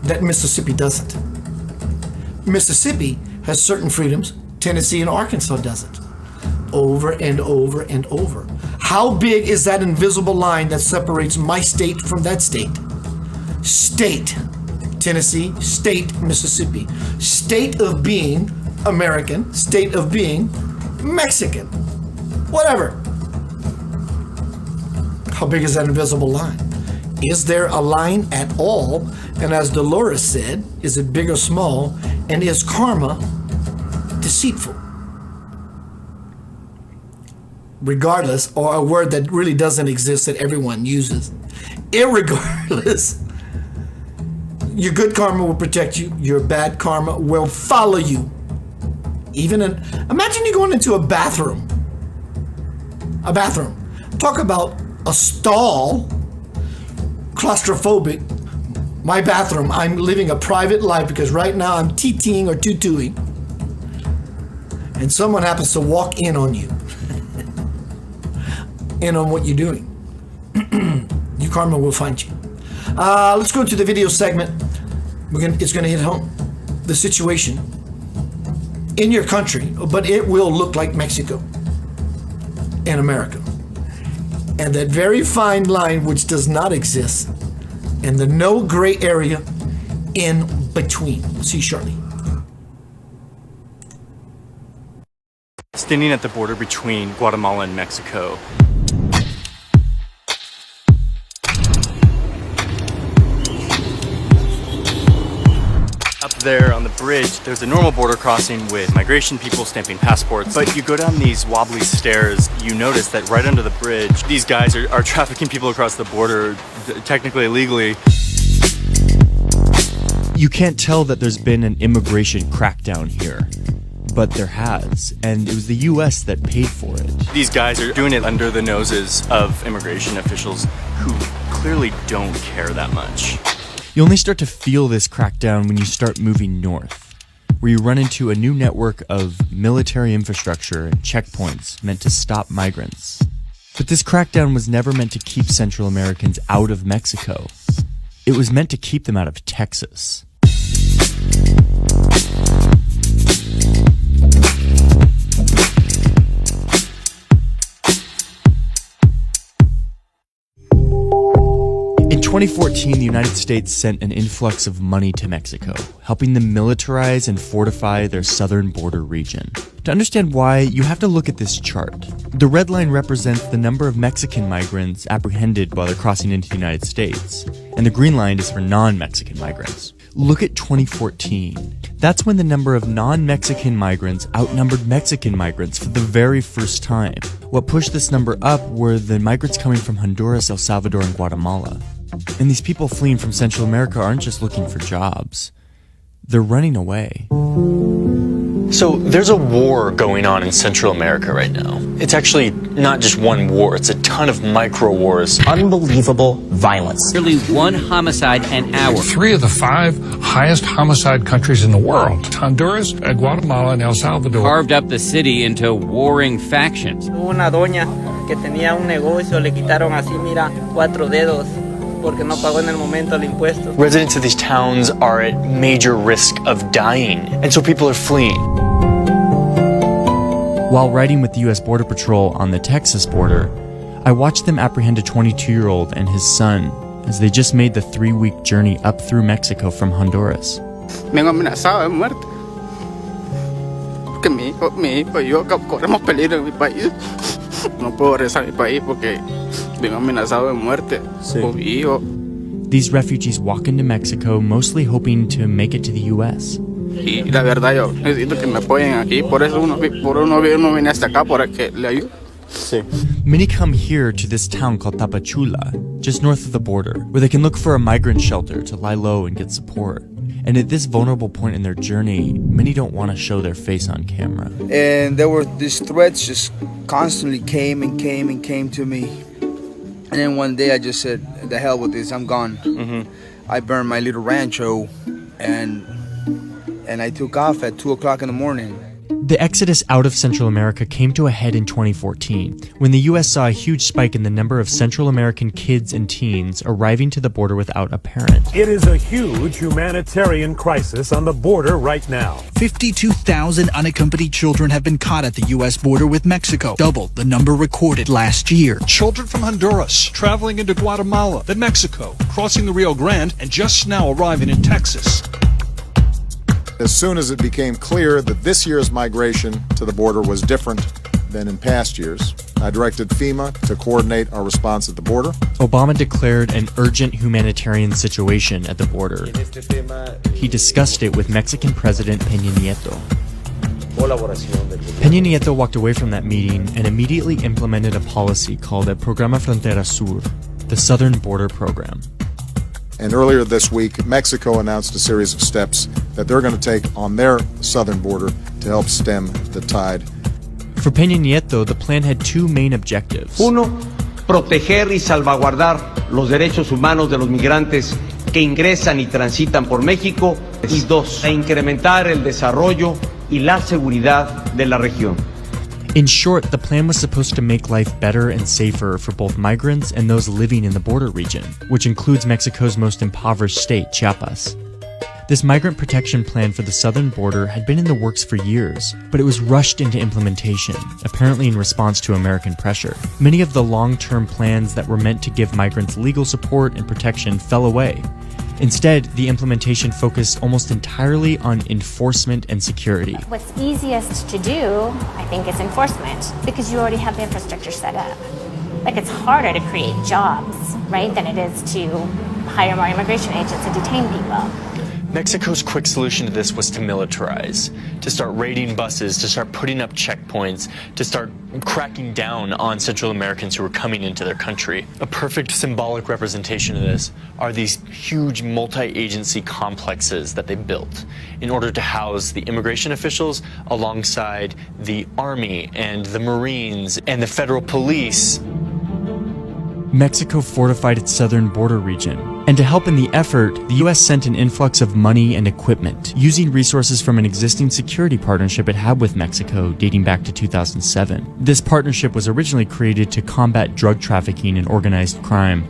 that Mississippi doesn't. Mississippi has certain freedoms Tennessee and Arkansas doesn't. Over and over and over. How big is that invisible line that separates my state from that state? State, Tennessee. State, Mississippi. State of being American. State of being Mexican. Whatever. How big is that invisible line? Is there a line at all? And as Dolores said, is it big or small? And is karma deceitful? Regardless, or a word that really doesn't exist that everyone uses. Irregardless, your good karma will protect you. Your bad karma will follow you. Imagine you going into a bathroom. A bathroom. Talk about a stall. Claustrophobic. My bathroom. I'm living a private life because right now I'm TTing or tutuing. And someone happens to walk in on you. In on what you're doing. Your karma will find you. Let's go to the video segment. It's going to hit home. The situation in your country, but it will look like Mexico and America. And that very fine line which does not exist, and the no gray area in between. We'll see you shortly. Standing at the border between Guatemala and Mexico. Up there on the bridge, there's a normal border crossing with migration people stamping passports. But you go down these wobbly stairs, you notice that right under the bridge, these guys are trafficking people across the border, technically illegally. You can't tell that there's been an immigration crackdown here, but there has, and it was the US that paid for it. These guys are doing it under the noses of immigration officials who clearly don't care that much. You only start to feel this crackdown when you start moving north, where you run into a new network of military infrastructure and checkpoints meant to stop migrants. But this crackdown was never meant to keep Central Americans out of Mexico. It was meant to keep them out of Texas. In 2014, the United States sent an influx of money to Mexico, helping them militarize and fortify their southern border region. To understand why, you have to look at this chart. The red line represents the number of Mexican migrants apprehended while they're crossing into the United States, and the green line is for non-Mexican migrants. Look at 2014. That's when the number of non-Mexican migrants outnumbered Mexican migrants for the very first time. What pushed this number up were the migrants coming from Honduras, El Salvador, and Guatemala. And these people fleeing from Central America aren't just looking for jobs. They're running away. So there's a war going on in Central America right now. It's actually not just one war, it's a ton of micro wars. Unbelievable violence. Nearly one homicide an hour. 3 of the 5 highest homicide countries in the world. Honduras, Guatemala, and El Salvador. Carved up the city into warring factions. Una doña que tenía un negocio, le quitaron así, mira, 4 dedos. Porque no pagó en el momento el impuesto. Residents of these towns are at major risk of dying, and so people are fleeing. While riding with the US Border Patrol on the Texas border, I watched them apprehend a 22-year-old and his son as they just made the 3-week journey up through Mexico from Honduras. Me han amenazado de muerte. Porque mi hijo y yo corremos peligro en mi país. No puedo regresar a mi país porque me han amenazado de muerte con mi hijo. These refugees walk into Mexico mostly hoping to make it to the US. Y la verdad yo necesito que me apoyen aquí, por eso uno viene hasta acá para que le ayude. Many come here to this town called Tapachula, just north of the border, where they can look for a migrant shelter to lie low and get support. And at this vulnerable point in their journey, many don't want to show their face on camera. And there were these threats just constantly came to me. And then one day I just said, the hell with this, I'm gone. I burned my little rancho, and I took off at 2 o'clock in the morning. The exodus out of Central America came to a head in 2014, when the U.S. saw a huge spike in the number of Central American kids and teens arriving to the border without a parent. It is a huge humanitarian crisis on the border right now. 52,000 unaccompanied children have been caught at the U.S. border with Mexico, double the number recorded last year. Children from Honduras traveling into Guatemala, then Mexico, crossing the Rio Grande, and just now arriving in Texas. As soon as it became clear that this year's migration to the border was different than in past years, I directed FEMA to coordinate our response at the border. Obama declared an urgent humanitarian situation at the border. He discussed it with Mexican President Peña Nieto. Peña Nieto walked away from that meeting and immediately implemented a policy called a Programa Frontera Sur, the Southern Border Program. And earlier this week, Mexico announced a series of steps that they're going to take on their southern border to help stem the tide. For Peña Nieto, the plan had two main objectives. Uno, proteger y salvaguardar los derechos humanos de los migrantes que ingresan y transitan por México. Y dos, incrementar el desarrollo y la seguridad de la región. In short, the plan was supposed to make life better and safer for both migrants and those living in the border region, which includes Mexico's most impoverished state, Chiapas. This migrant protection plan for the southern border had been in the works for years, but it was rushed into implementation, apparently in response to American pressure. Many of the long-term plans that were meant to give migrants legal support and protection fell away. Instead, the implementation focused almost entirely on enforcement and security. What's easiest to do, I think, is enforcement, because you already have the infrastructure set up. Like, it's harder to create jobs, right, than it is to hire more immigration agents and detain people. Mexico's quick solution to this was to militarize, to start raiding buses, to start putting up checkpoints, to start cracking down on Central Americans who were coming into their country. A perfect symbolic representation of this are these huge multi-agency complexes that they built in order to house the immigration officials alongside the Army and the Marines and the federal police. Mexico fortified its southern border region, and to help in the effort, the U.S. sent an influx of money and equipment, using resources from an existing security partnership it had with Mexico dating back to 2007. This partnership was originally created to combat drug trafficking and organized crime.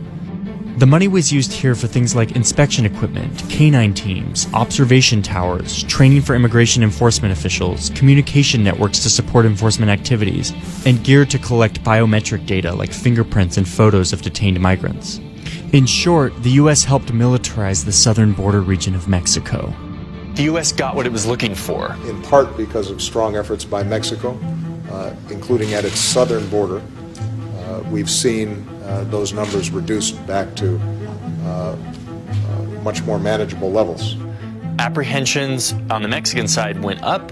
The money was used here for things like inspection equipment, canine teams, observation towers, training for immigration enforcement officials, communication networks to support enforcement activities, and gear to collect biometric data like fingerprints and photos of detained migrants. In short, the U.S. helped militarize the southern border region of Mexico. The U.S. got what it was looking for. In part because of strong efforts by Mexico, including at its southern border, we've seen those numbers reduced back to much more manageable levels. Apprehensions on the Mexican side went up,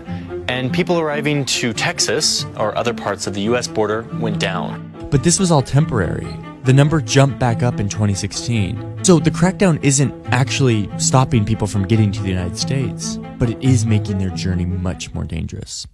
and people arriving to Texas or other parts of the U.S. border went down. But this was all temporary. The number jumped back up in 2016. So the crackdown isn't actually stopping people from getting to the United States, but it is making their journey much more dangerous.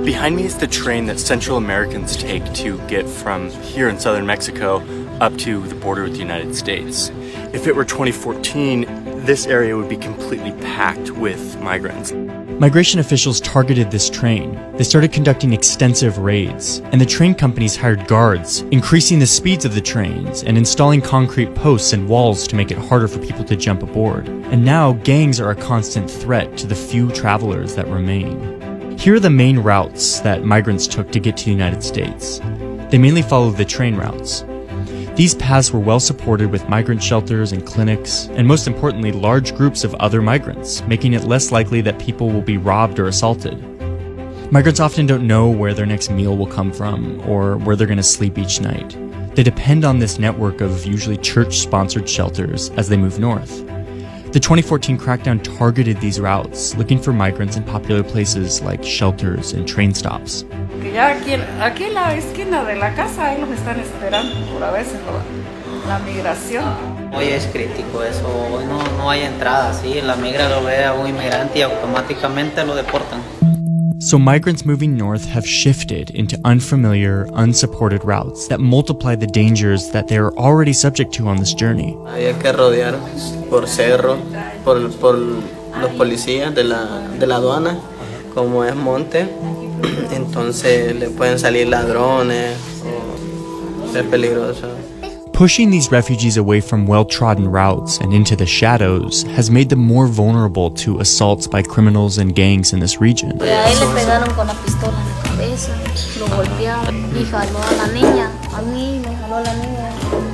Behind me is the train that Central Americans take to get from here in southern Mexico up to the border with the United States. If it were 2014, this area would be completely packed with migrants. Migration officials targeted this train. They started conducting extensive raids, and the train companies hired guards, increasing the speeds of the trains and installing concrete posts and walls to make it harder for people to jump aboard. And now gangs are a constant threat to the few travelers that remain. Here are the main routes that migrants took to get to the United States. They mainly followed the train routes. These paths were well supported with migrant shelters and clinics, and most importantly, large groups of other migrants, making it less likely that people will be robbed or assaulted. Migrants often don't know where their next meal will come from or where they're going to sleep each night. They depend on this network of usually church-sponsored shelters as they move north. The 2014 crackdown targeted these routes, looking for migrants in popular places like shelters and train stops. Ya aquí en la esquina de la casa, ahí los están esperando por a veces la migración. Hoy es crítico eso, hoy no hay entrada, sí, la migra lo ve a un inmigrante y automáticamente lo deportan. So migrants moving north have shifted into unfamiliar, unsupported routes that multiply the dangers that they are already subject to on this journey. Había que rodear por cerro, por los policías de la aduana, como es monte, entonces le pueden salir ladrones o ser peligroso. Pushing these refugees away from well-trodden routes and into the shadows has made them more vulnerable to assaults by criminals and gangs in this region. A él le pegaron con la pistola en la cabeza, lo golpearon y jaló a la niña. A mí me jaló a la niña,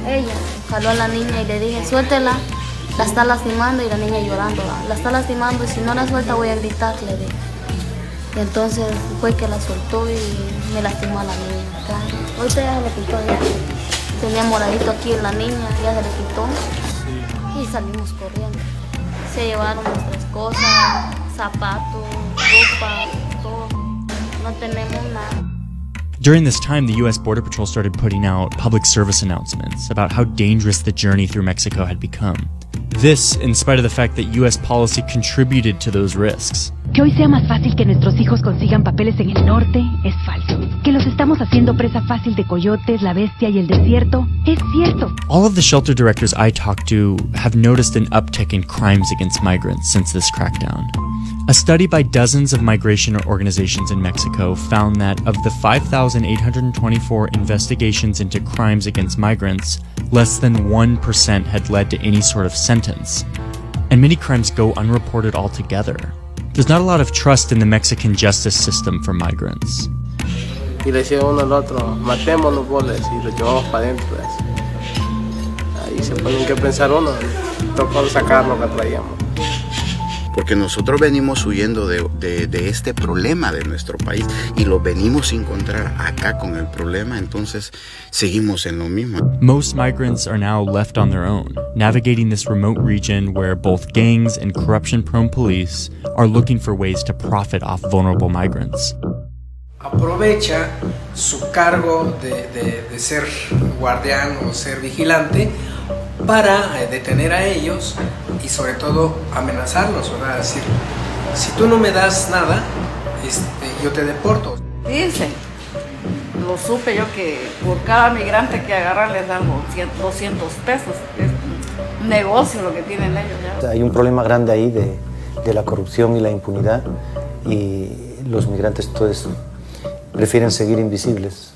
ella jaló a la niña y le dije, suéltela, la está lastimando, y la niña llorando, la está lastimando y si no la suelta voy a gritar, le dije. Y entonces fue que la soltó y me lastimó a la niña acá. Ahorita ya se le quitó ya. Tenía moradito aquí en la niña, ya se le quitó y salimos corriendo. Se llevaron nuestras cosas, zapatos, ropa, todo. No tenemos nada. During this time, the U.S. Border Patrol started putting out public service announcements about how dangerous the journey through Mexico had become. This, in spite of the fact that U.S. policy contributed to those risks. Que hoy sea más fácil que nuestros hijos consigan papeles en el norte es falso. Que los estamos haciendo presa fácil de coyotes, la bestia y el desierto es cierto. All of the shelter directors I talked to have noticed an uptick in crimes against migrants since this crackdown. A study by dozens of migration organizations in Mexico found that of the 5,824 investigations into crimes against migrants, less than 1% had led to any sort of sentence. And many crimes go unreported altogether. There's not a lot of trust in the Mexican justice system for migrants. Y le decía uno al otro, matemos los boles y los llevamos para adentro. Ahí se ponen que pensar uno, tocó sacar lo que traíamos. Porque nosotros venimos huyendo de este problema de nuestro país y lo venimos a encontrar acá con el problema, entonces seguimos en lo mismo. Most migrants are now left on their own, navigating this remote region where both gangs and corruption-prone police are looking for ways to profit off vulnerable migrants. Aprovecha su cargo de ser guardián o ser vigilante para detener a ellos y sobre todo amenazarlos, ¿verdad? Decir, si tú no me das nada, yo te deporto. Dicen, lo supe yo que por cada migrante que agarran les dan 200 pesos. Es un negocio lo que tienen ellos ya. Hay un problema grande ahí de la corrupción y la impunidad y los migrantes entonces prefieren seguir invisibles.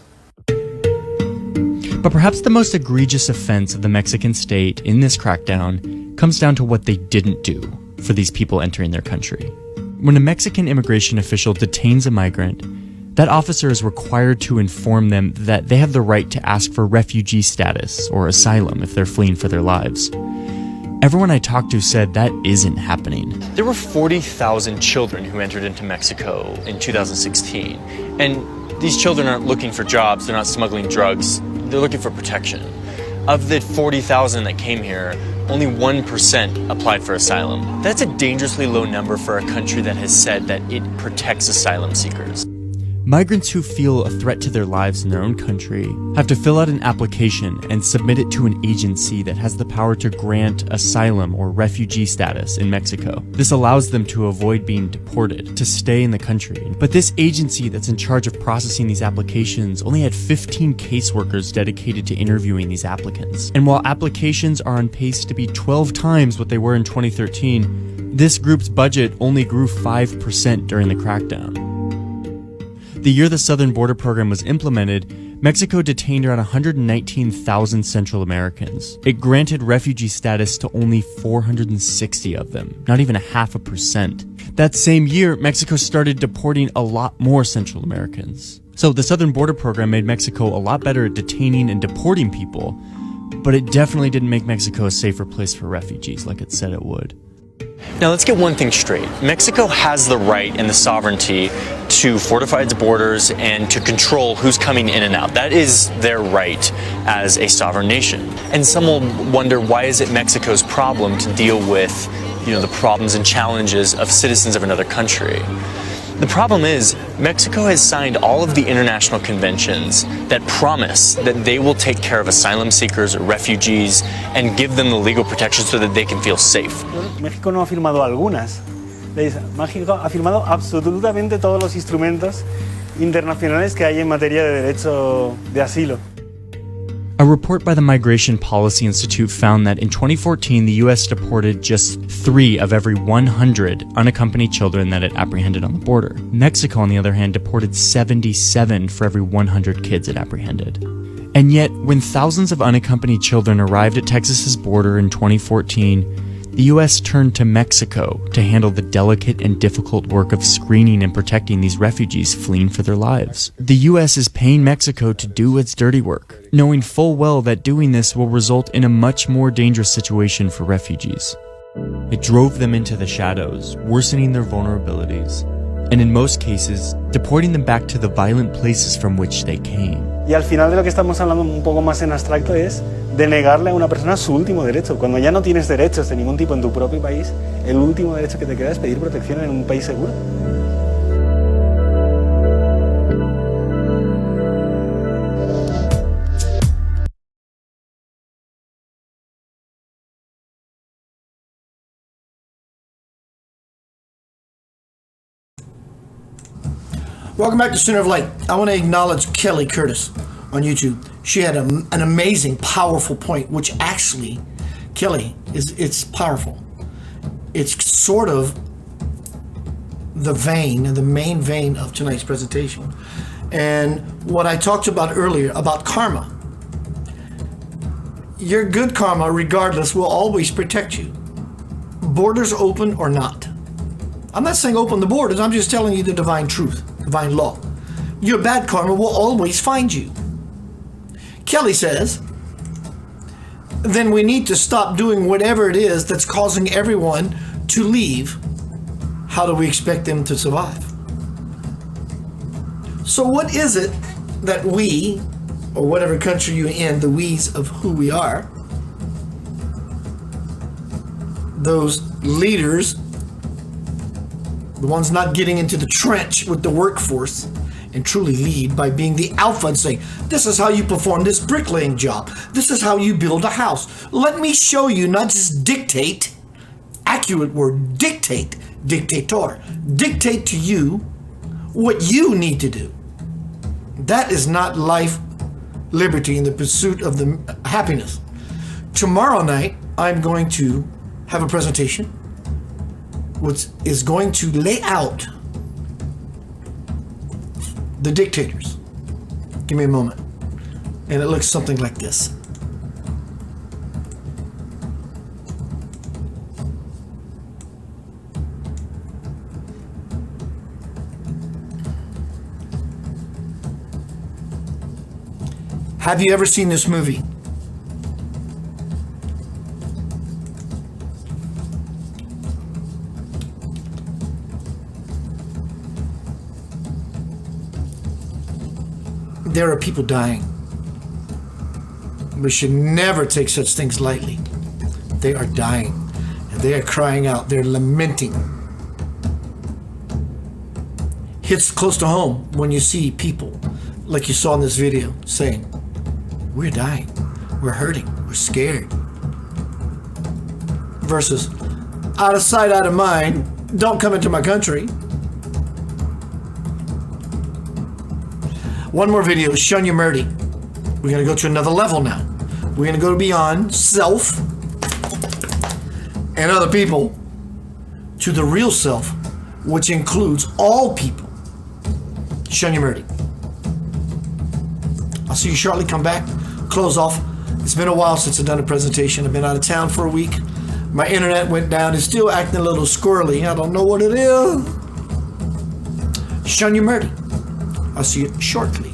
But perhaps the most egregious offense of the Mexican state in this crackdown comes down to what they didn't do for these people entering their country. When a Mexican immigration official detains a migrant, that officer is required to inform them that they have the right to ask for refugee status or asylum if they're fleeing for their lives. Everyone I talked to said that isn't happening. There were 40,000 children who entered into Mexico in 2016. And these children aren't looking for jobs, they're not smuggling drugs, they're looking for protection. Of the 40,000 that came here, only 1% applied for asylum. That's a dangerously low number for a country that has said that it protects asylum seekers. Migrants who feel a threat to their lives in their own country have to fill out an application and submit it to an agency that has the power to grant asylum or refugee status in Mexico. This allows them to avoid being deported, to stay in the country. But this agency that's in charge of processing these applications only had 15 caseworkers dedicated to interviewing these applicants. And while applications are on pace to be 12 times what they were in 2013, this group's budget only grew 5% during the crackdown. The year the Southern Border Program was implemented, Mexico detained around 119,000 Central Americans. It granted refugee status to only 460 of them, not even 0.5%. That same year, Mexico started deporting a lot more Central Americans. So the Southern Border Program made Mexico a lot better at detaining and deporting people, but it definitely didn't make Mexico a safer place for refugees like it said it would. Now let's get one thing straight. Mexico has the right and the sovereignty to fortify its borders and to control who's coming in and out. That is their right as a sovereign nation. And some will wonder, why is it Mexico's problem to deal with, the problems and challenges of citizens of another country? The problem is, Mexico has signed all of the international conventions that promise that they will take care of asylum seekers or refugees and give them the legal protection so that they can feel safe. México no ha firmado algunas, ¿Veis? México ha firmado absolutamente todos los instrumentos internacionales que hay en materia de derecho de asilo. A report by the Migration Policy Institute found that in 2014, the U.S. deported just 3 of every 100 unaccompanied children that it apprehended on the border. Mexico, on the other hand, deported 77 for every 100 kids it apprehended. And yet, when thousands of unaccompanied children arrived at Texas's border in 2014, the U.S. turned to Mexico to handle the delicate and difficult work of screening and protecting these refugees fleeing for their lives. The U.S. is paying Mexico to do its dirty work, knowing full well that doing this will result in a much more dangerous situation for refugees. It drove them into the shadows, worsening their vulnerabilities, and in most cases, deporting them back to the violent places from which they came. Y al final de lo que estamos hablando un poco más en abstracto es de negarle a una persona su último derecho. Cuando ya no tienes derechos de ningún tipo en tu propio país, el último derecho que te queda es pedir protección en un país seguro. Welcome back to Center of Light. I want to acknowledge Kelly Curtis on YouTube. She had an amazing, powerful point, which actually, Kelly, it's powerful. It's sort of the main vein of tonight's presentation. And what I talked about earlier about karma. Your good karma, regardless, will always protect you. Borders open or not. I'm not saying open the borders, I'm just telling you the divine truth. Divine law. Your bad karma will always find you. Kelly says, then we need to stop doing whatever it is that's causing everyone to leave. How do we expect them to survive? So what is it that we, or whatever country you're in, the we's of who we are, those leaders, the ones not getting into the trench with the workforce and truly lead by being the alpha and saying, this is how you perform this bricklaying job. This is how you build a house. Let me show you, not just dictate, accurate word, dictate, dictator, dictate to you what you need to do. That is not life, liberty, and the pursuit of the happiness. Tomorrow night, I'm going to have a presentation which is going to lay out the dictators. Give me a moment. And it looks something like this. Have you ever seen this movie? There are people dying. We should never take such things lightly. They are dying, and they are crying out. They're lamenting. Hits close to home when you see people, like you saw in this video, saying, we're dying, we're hurting, we're scared. Versus, out of sight, out of mind, don't come into my country. One more video, Shunyamurti. We're going to go to another level now. We're going to go beyond self and other people to the real self, which includes all people. Shunyamurti. I'll see you shortly. Come back, close off. It's been a while since I've done a presentation. I've been out of town for a week. My internet went down. It's still acting a little squirrely. I don't know what it is. Shunyamurti. I'll see you shortly.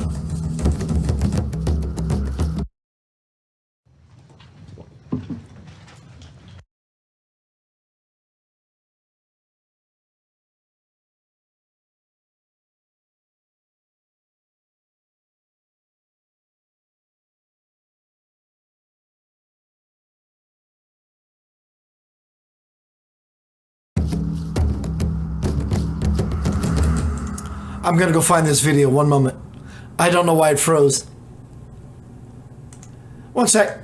I'm gonna go find this video. One moment. I don't know why it froze. One sec.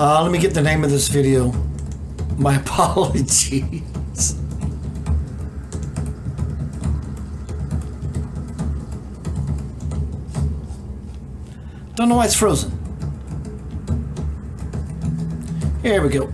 Let me get the name of this video. My apologies. Don't know why it's frozen. Here we go.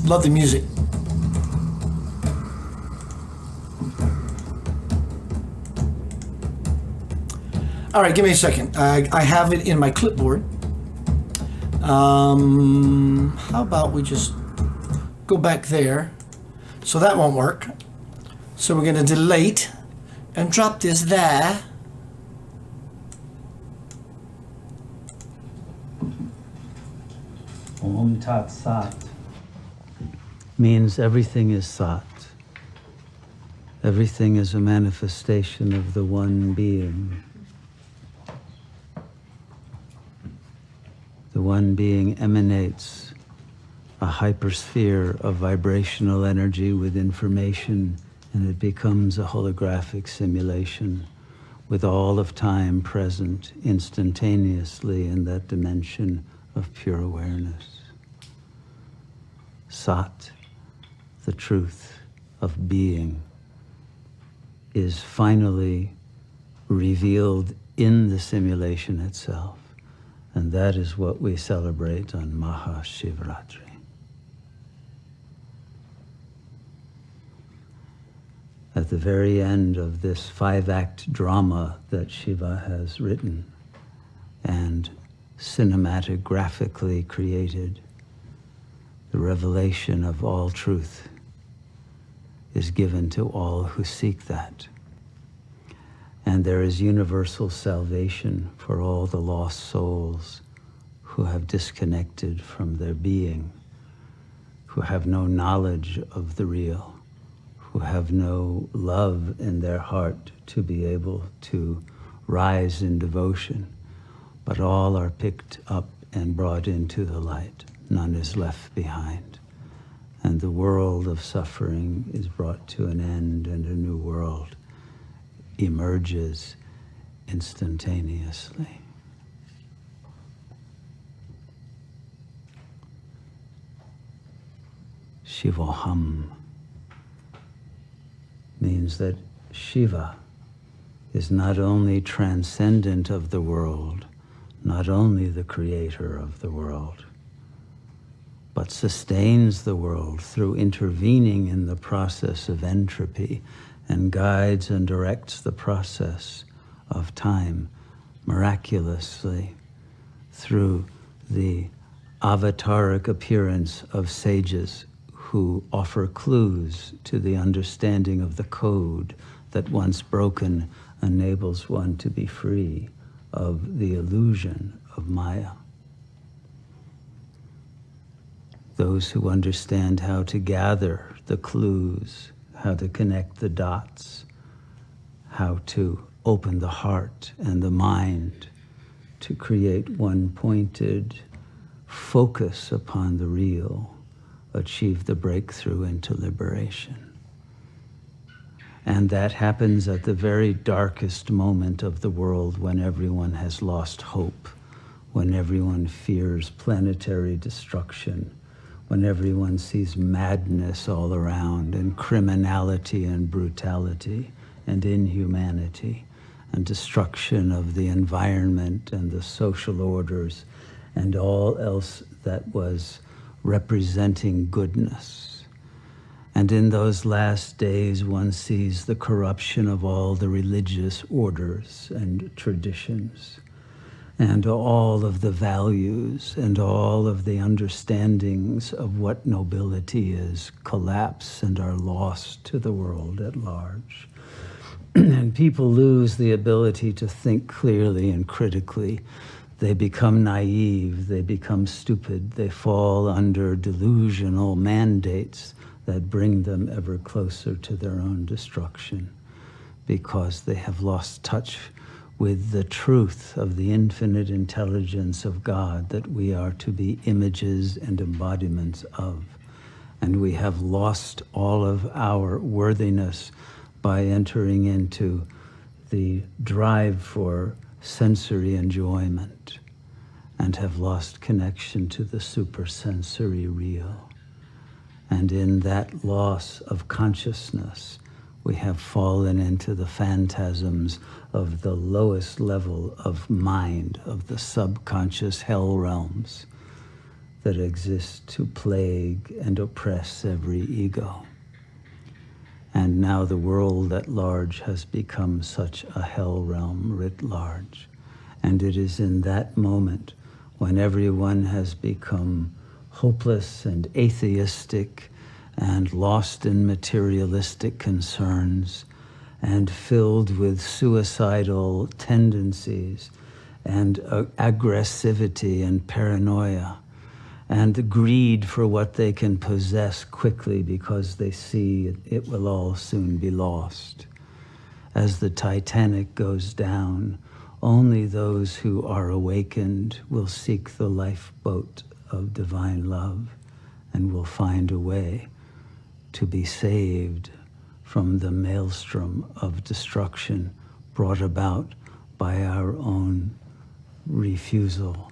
Love the music. All right, give me a second. I have it in my clipboard. How about we just go back there? So that won't work. So we're going to delete and drop this there. Om Tat Sat means everything is Sat. Everything is a manifestation of the one being. The one being emanates a hypersphere of vibrational energy with information, and it becomes a holographic simulation with all of time present instantaneously in that dimension of pure awareness. Sat, the truth of being, is finally revealed in the simulation itself. And that is what we celebrate on Mahashivratri. At the very end of this 5-act drama that Shiva has written and cinematographically created, the revelation of all truth is given to all who seek that. And there is universal salvation for all the lost souls who have disconnected from their being, who have no knowledge of the real, who have no love in their heart to be able to rise in devotion, but all are picked up and brought into the light. None is left behind. And the world of suffering is brought to an end, and a new world emerges instantaneously. Shivoham means that Shiva is not only transcendent of the world, not only the creator of the world, but sustains the world through intervening in the process of entropy and guides and directs the process of time miraculously through the avataric appearance of sages who offer clues to the understanding of the code that, once broken, enables one to be free of the illusion of Maya. Those who understand how to gather the clues, how to connect the dots, how to open the heart and the mind to create one pointed focus upon the real, achieve the breakthrough into liberation. And that happens at the very darkest moment of the world, when everyone has lost hope, when everyone fears planetary destruction, when everyone sees madness all around, and criminality and brutality and inhumanity and destruction of the environment and the social orders and all else that was representing goodness. And in those last days, one sees the corruption of all the religious orders and traditions, and all of the values and all of the understandings of what nobility is collapse and are lost to the world at large. And people lose the ability to think clearly and critically. They become naive, they become stupid, they fall under delusional mandates that bring them ever closer to their own destruction. because they have lost touch with the truth of the infinite intelligence of God that we are to be images and embodiments of. And we have lost all of our worthiness by entering into the drive for sensory enjoyment and have lost connection to the supersensory real. And in that loss of consciousness, we have fallen into the phantasms of the lowest level of mind, of the subconscious hell realms that exist to plague and oppress every ego. And now the world at large has become such a hell realm writ large. And it is in that moment when everyone has become hopeless and atheistic and lost in materialistic concerns and filled with suicidal tendencies and aggressivity and paranoia and greed for what they can possess quickly because they see it will all soon be lost. As the Titanic goes down, only those who are awakened will seek the lifeboat of divine love and will find a way to be saved from the maelstrom of destruction brought about by our own refusal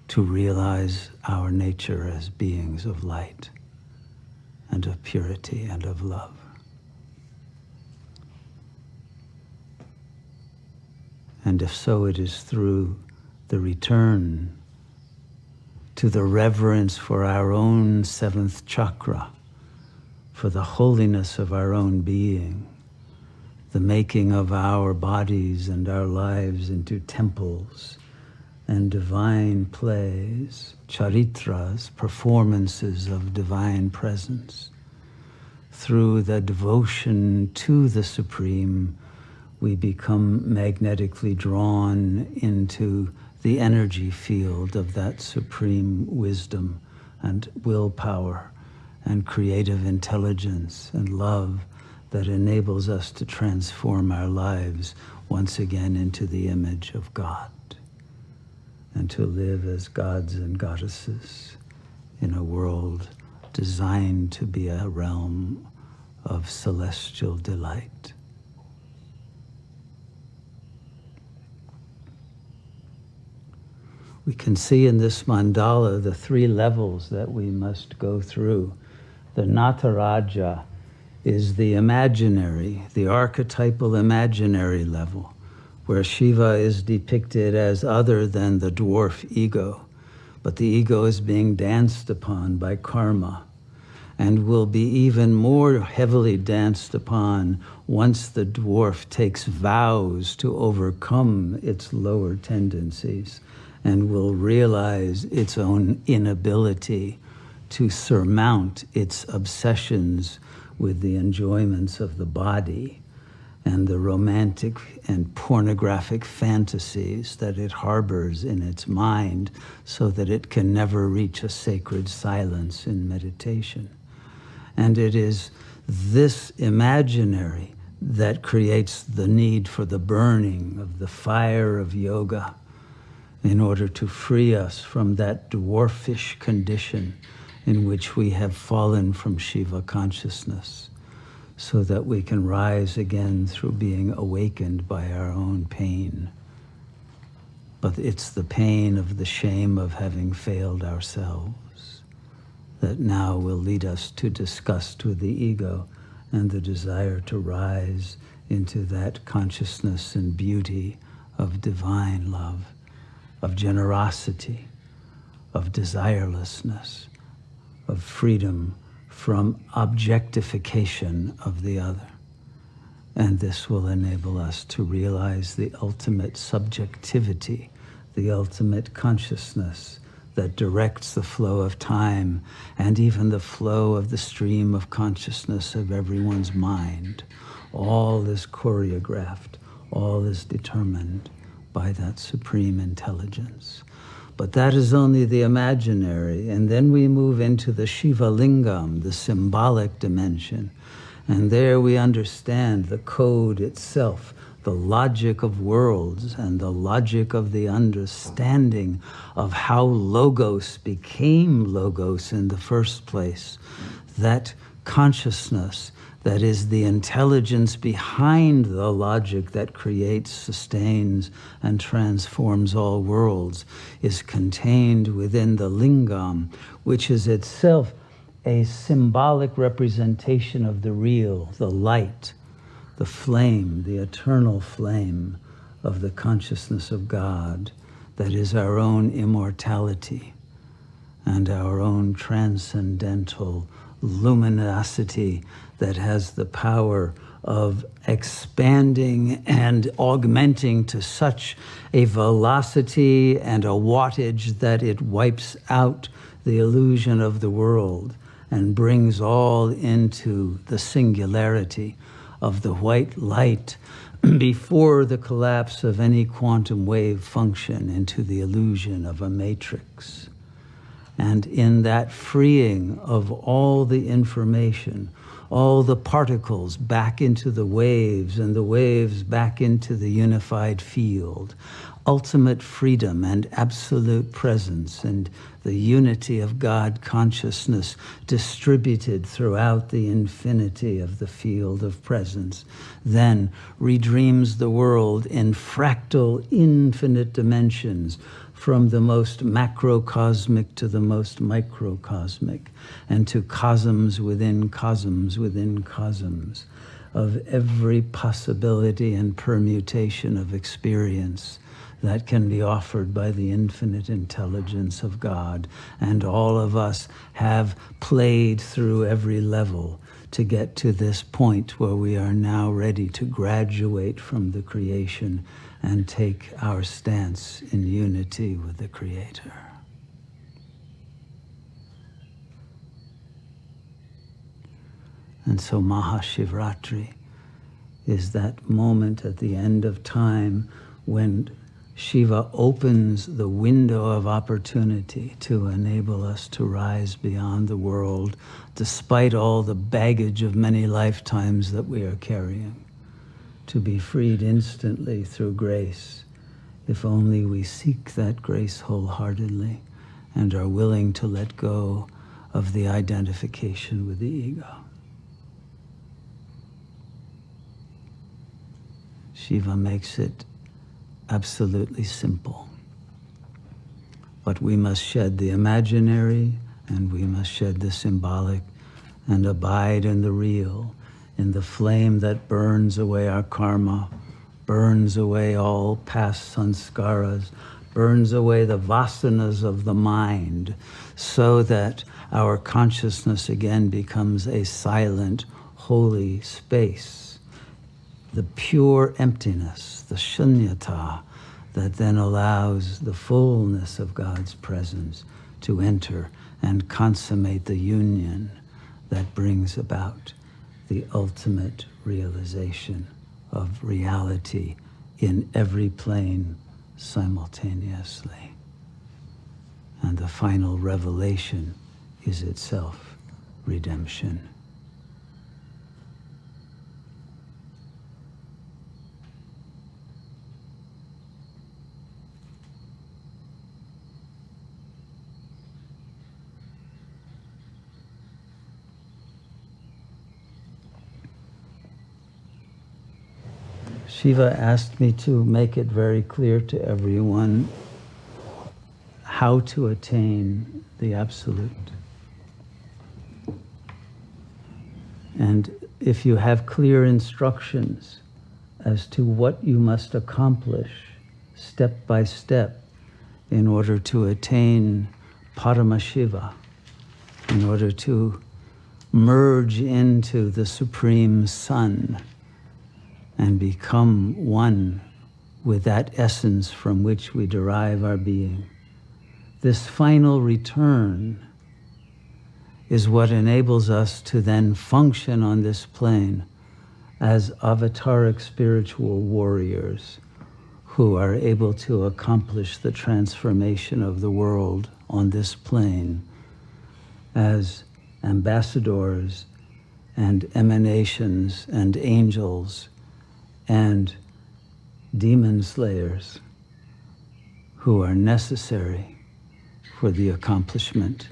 to realize our nature as beings of light and of purity and of love. And if so, it is through the return to the reverence for our own seventh chakra, for the holiness of our own being, the making of our bodies and our lives into temples and divine plays, charitras, performances of divine presence. Through the devotion to the Supreme, we become magnetically drawn into the energy field of that supreme wisdom and willpower and creative intelligence and love that enables us to transform our lives once again into the image of God and to live as gods and goddesses in a world designed to be a realm of celestial delight. We can see in this mandala the three levels that we must go through. The Nataraja is the imaginary, the archetypal imaginary level, where Shiva is depicted as other than the dwarf ego, but the ego is being danced upon by karma and will be even more heavily danced upon once the dwarf takes vows to overcome its lower tendencies and will realize its own inability to surmount its obsessions with the enjoyments of the body and the romantic and pornographic fantasies that it harbors in its mind so that it can never reach a sacred silence in meditation. And it is this imaginary that creates the need for the burning of the fire of yoga in order to free us from that dwarfish condition in which we have fallen from Shiva consciousness, so that we can rise again through being awakened by our own pain. But it's the pain of the shame of having failed ourselves that now will lead us to disgust with the ego and the desire to rise into that consciousness and beauty of divine love, of generosity, of desirelessness, of freedom from objectification of the other. And this will enable us to realize the ultimate subjectivity, the ultimate consciousness that directs the flow of time and even the flow of the stream of consciousness of everyone's mind. All is choreographed, all is determined by that supreme intelligence. But that is only the imaginary, and then we move into the Shiva Lingam, the symbolic dimension. And there we understand the code itself, the logic of worlds and the logic of the understanding of how Logos became Logos in the first place. That consciousness that is the intelligence behind the logic that creates, sustains, and transforms all worlds is contained within the lingam, which is itself a symbolic representation of the real, the light, the flame, the eternal flame of the consciousness of God that is our own immortality and our own transcendental luminosity that has the power of expanding and augmenting to such a velocity and a wattage that it wipes out the illusion of the world and brings all into the singularity of the white light before the collapse of any quantum wave function into the illusion of a matrix. And in that freeing of all the information, all the particles back into the waves and the waves back into the unified field, ultimate freedom and absolute presence and the unity of God consciousness distributed throughout the infinity of the field of presence, then redreams the world in fractal infinite dimensions, from the most macrocosmic to the most microcosmic, and to cosms within cosms within cosms of every possibility and permutation of experience that can be offered by the infinite intelligence of God. And all of us have played through every level to get to this point where we are now ready to graduate from the creation and take our stance in unity with the Creator. And so Mahashivratri is that moment at the end of time when Shiva opens the window of opportunity to enable us to rise beyond the world, despite all the baggage of many lifetimes that we are carrying, to be freed instantly through grace, if only we seek that grace wholeheartedly and are willing to let go of the identification with the ego. Shiva makes it absolutely simple. But we must shed the imaginary and we must shed the symbolic and abide in the real, in the flame that burns away our karma, burns away all past sanskaras, burns away the vasanas of the mind, so that our consciousness again becomes a silent, holy space, the pure emptiness, the shunyata, that then allows the fullness of God's presence to enter and consummate the union that brings about the ultimate realization of reality in every plane simultaneously. And the final revelation is itself redemption. Shiva asked me to make it very clear to everyone how to attain the Absolute. And if you have clear instructions as to what you must accomplish step by step in order to attain Paramashiva, in order to merge into the Supreme Sun and become one with that essence from which we derive our being. This final return is what enables us to then function on this plane as avataric spiritual warriors who are able to accomplish the transformation of the world on this plane as ambassadors and emanations and angels and demon slayers who are necessary for the accomplishment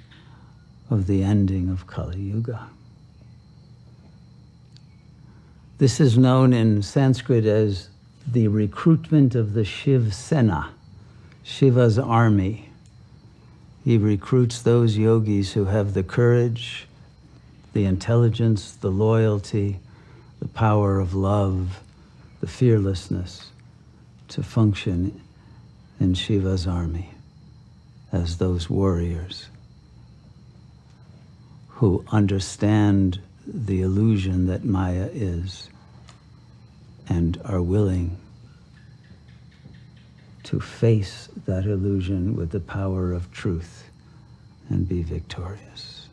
of the ending of Kali Yuga. This is known in Sanskrit as the recruitment of the Shiv Sena, Shiva's army. He recruits those yogis who have the courage, the intelligence, the loyalty, the power of love, the fearlessness to function in Shiva's army as those warriors who understand the illusion that Maya is and are willing to face that illusion with the power of truth and be victorious.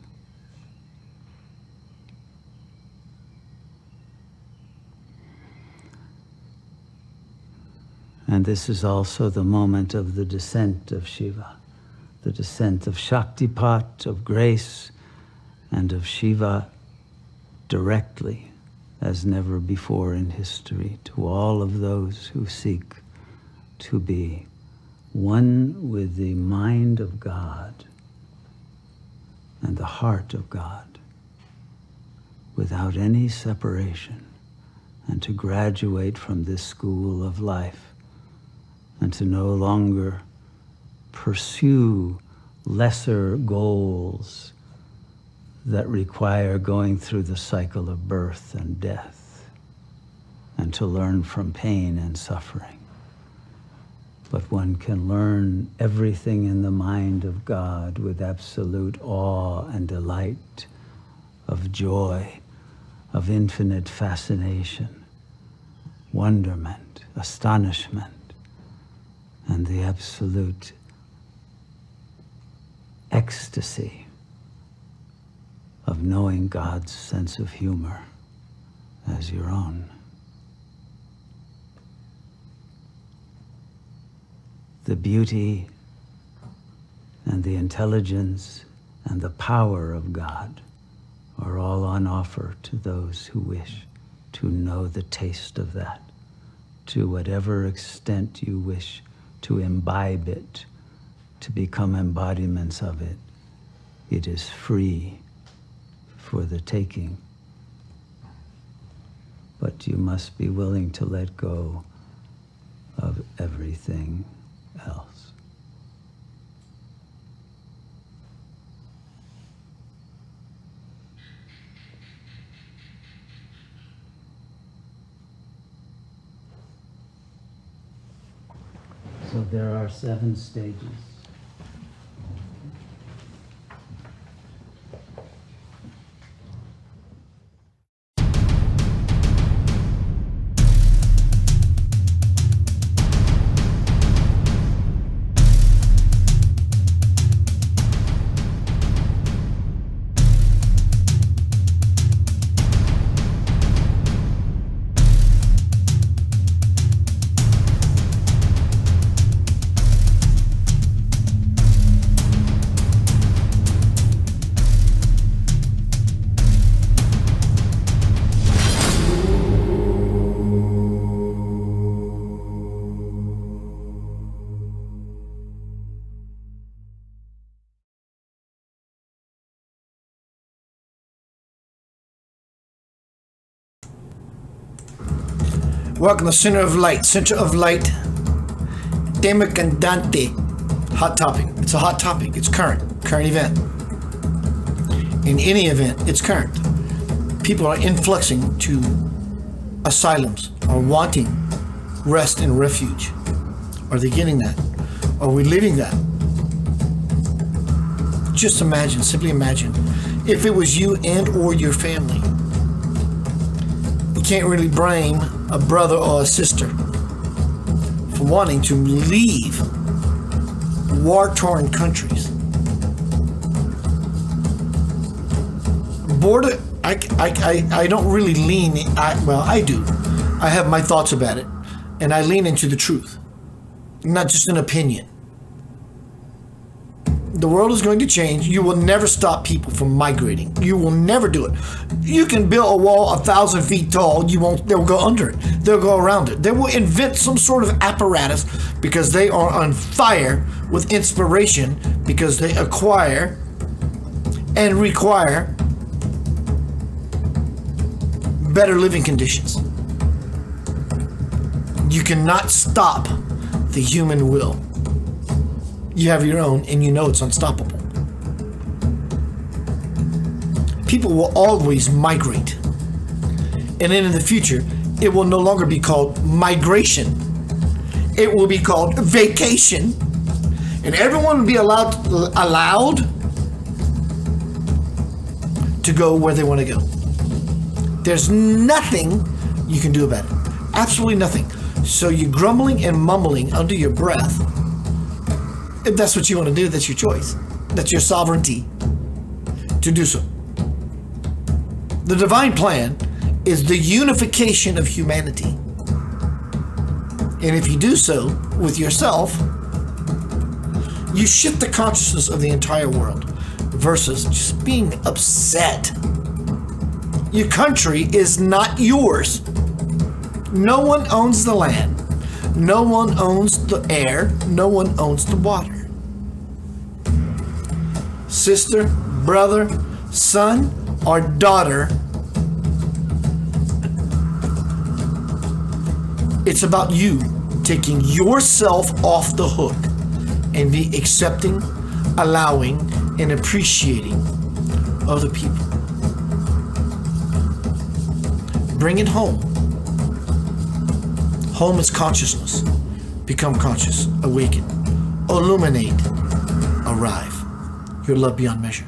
And this is also the moment of the descent of Shiva, the descent of Shaktipat, of grace, and of Shiva directly as never before in history to all of those who seek to be one with the mind of God and the heart of God without any separation, and to graduate from this school of life and to no longer pursue lesser goals that require going through the cycle of birth and death, and to learn from pain and suffering. But one can learn everything in the mind of God with absolute awe and delight, of joy, of infinite fascination, wonderment, astonishment, and the absolute ecstasy of knowing God's sense of humor as your own. The beauty and the intelligence and the power of God are all on offer to those who wish to know the taste of that, to whatever extent you wish to imbibe it, to become embodiments of it. It is free for the taking, but you must be willing to let go of everything else. So there are 7 stages. Welcome to Center of Light. Center of Light. Tema Candente. Hot topic. It's a hot topic. It's current. Current event. In any event, it's current. People are influxing to asylums, are wanting rest and refuge. Are they getting that? Are we living that? Just imagine, simply imagine, if it was you and or your family. You can't really blame a brother or a sister for wanting to leave war-torn countries. Border, I don't really lean, I do. I have my thoughts about it, and I lean into the truth, not just an opinion. The world is going to change. You will never stop people from migrating. You will never do it. You can build a wall 1,000 feet tall. They'll go under it. They'll go around it. They will invent some sort of apparatus because they are on fire with inspiration, because they acquire and require better living conditions. You cannot stop the human will. You have your own, and you know it's unstoppable. People will always migrate. And then in the future, it will no longer be called migration. It will be called vacation. And everyone will be allowed to go where they want to go. There's nothing you can do about it. Absolutely nothing. So you're grumbling and mumbling under your breath. If that's what you want to do, that's your choice. That's your sovereignty to do so. The divine plan is the unification of humanity. And if you do so with yourself, you shift the consciousness of the entire world versus just being upset. Your country is not yours. No one owns the land. No one owns the air. No one owns the water. Sister, brother, son, or daughter, it's about you taking yourself off the hook and be accepting, allowing, and appreciating other people. Bring it home. Home is consciousness. Become conscious, awaken, illuminate, arrive. Your love beyond measure.